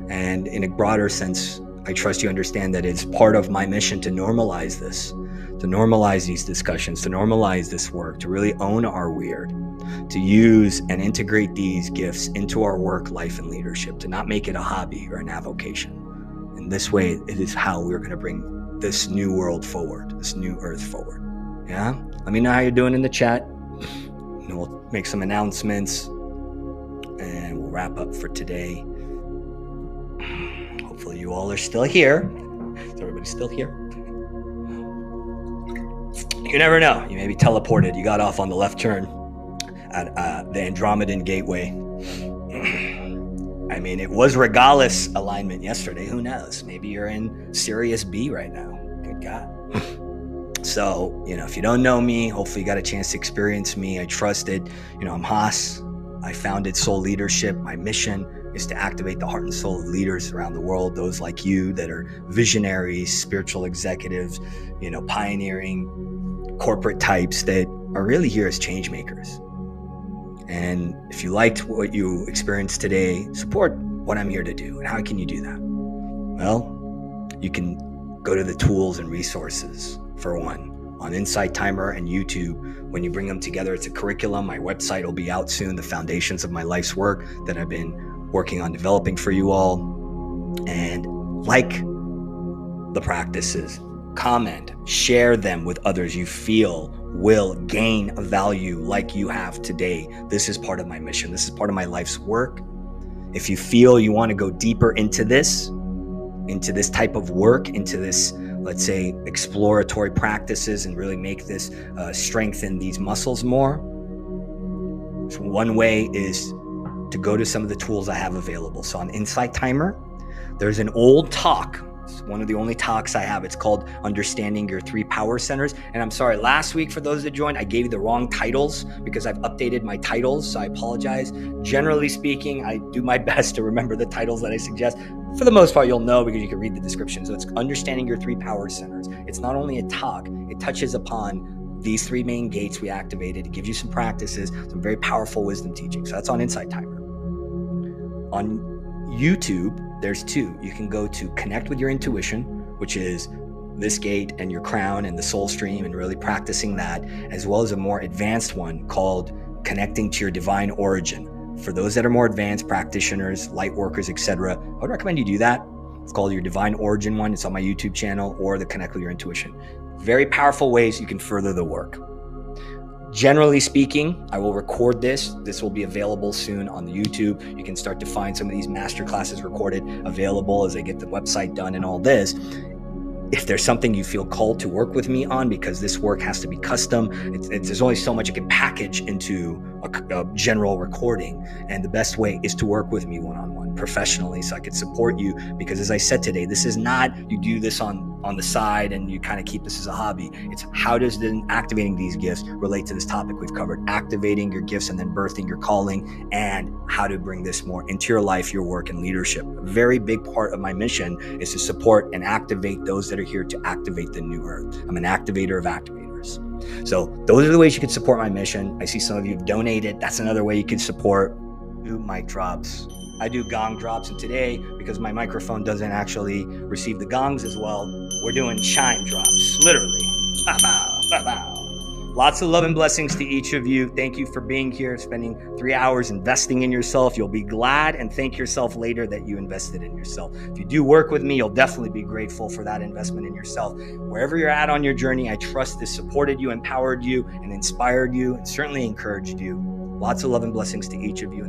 And in a broader sense, I trust you understand that it's part of my mission to normalize this, to normalize these discussions, to normalize this work, to really own our weird, to use and integrate these gifts into our work, life, and leadership, to not make it a hobby or an avocation. In this way, it is how we're going to bring this new world forward, this new earth forward. Yeah? Let me know how you're doing in the chat. And we'll make some announcements and we'll wrap up for today. Hopefully you all are still here. Is everybody still here? You never know. You may be teleported. You got off on the left turn at the Andromedan Gateway. I mean, it was Regalis alignment yesterday. Who knows? Maybe you're in Sirius B right now. Good God. So, if you don't know me, hopefully you got a chance to experience me. I trust it. I'm Haas. I founded Soul Leadership. My mission is to activate the heart and soul of leaders around the world, those like you that are visionaries, spiritual executives, pioneering corporate types that are really here as change makers. And if you liked what you experienced today, support what I'm here to do. And how can you do that? Well, you can go to the tools and resources, for one, on Insight Timer and YouTube. When you bring them together, it's a curriculum. My website will be out soon, the foundations of my life's work that I've been working on developing for you all. And like the practices, comment, share them with others you feel will gain value like you have today. This is part of my mission. This is part of my life's work. If you feel you want to go deeper into this type of work, into this, let's say, exploratory practices and really make this strengthen these muscles more, so one way is to go to some of the tools I have available. So on Insight Timer, there's an old talk. It's one of the only talks I have. It's called Understanding Your 3 Power Centers. And I'm sorry, last week for those that joined, I gave you the wrong titles because I've updated my titles. So I apologize. Generally speaking, I do my best to remember the titles that I suggest. For the most part, you'll know because you can read the description. So it's Understanding Your 3 Power Centers. It's not only a talk, it touches upon these 3 main gates we activated. It gives you some practices, some very powerful wisdom teaching. So that's on Insight Timer. On YouTube, there's 2. You can go to Connect with Your Intuition, which is this gate and your crown and the soul stream and really practicing that, as well as a more advanced one called Connecting to Your Divine Origin. For those that are more advanced practitioners, light workers, etc., I would recommend you do that. It's called your Divine Origin one. It's on my YouTube channel, or the Connect with Your Intuition. Very powerful ways you can further the work. Generally speaking, I will record this. This will be available soon on the YouTube. You can start to find some of these masterclasses recorded available as I get the website done and all this. If there's something you feel called to work with me on, because this work has to be custom, there's only so much it can package into a general recording. And the best way is to work with me one-on-one professionally so I can support you. Because as I said today, this is not you do this on the side and you kind of keep this as a hobby. It's how does then activating these gifts relate to this topic we've covered, activating your gifts and then birthing your calling, and how to bring this more into your life, your work, and leadership. A very big part of my mission is to support and activate those that are here to activate the new earth. I'm an activator of activators. So those are the ways you can support my mission. I see some of you have donated. That's another way you can support. Do mic drops. I do gong drops, and today, because my microphone doesn't actually receive the gongs as well, we're doing chime drops, literally. Bow, bow, bow, bow. Lots of love and blessings to each of you. Thank you for being here, spending 3 hours investing in yourself. You'll be glad and thank yourself later that you invested in yourself. If you do work with me, you'll definitely be grateful for that investment in yourself. Wherever you're at on your journey, I trust this supported you, empowered you, and inspired you, and certainly encouraged you. Lots of love and blessings to each of you.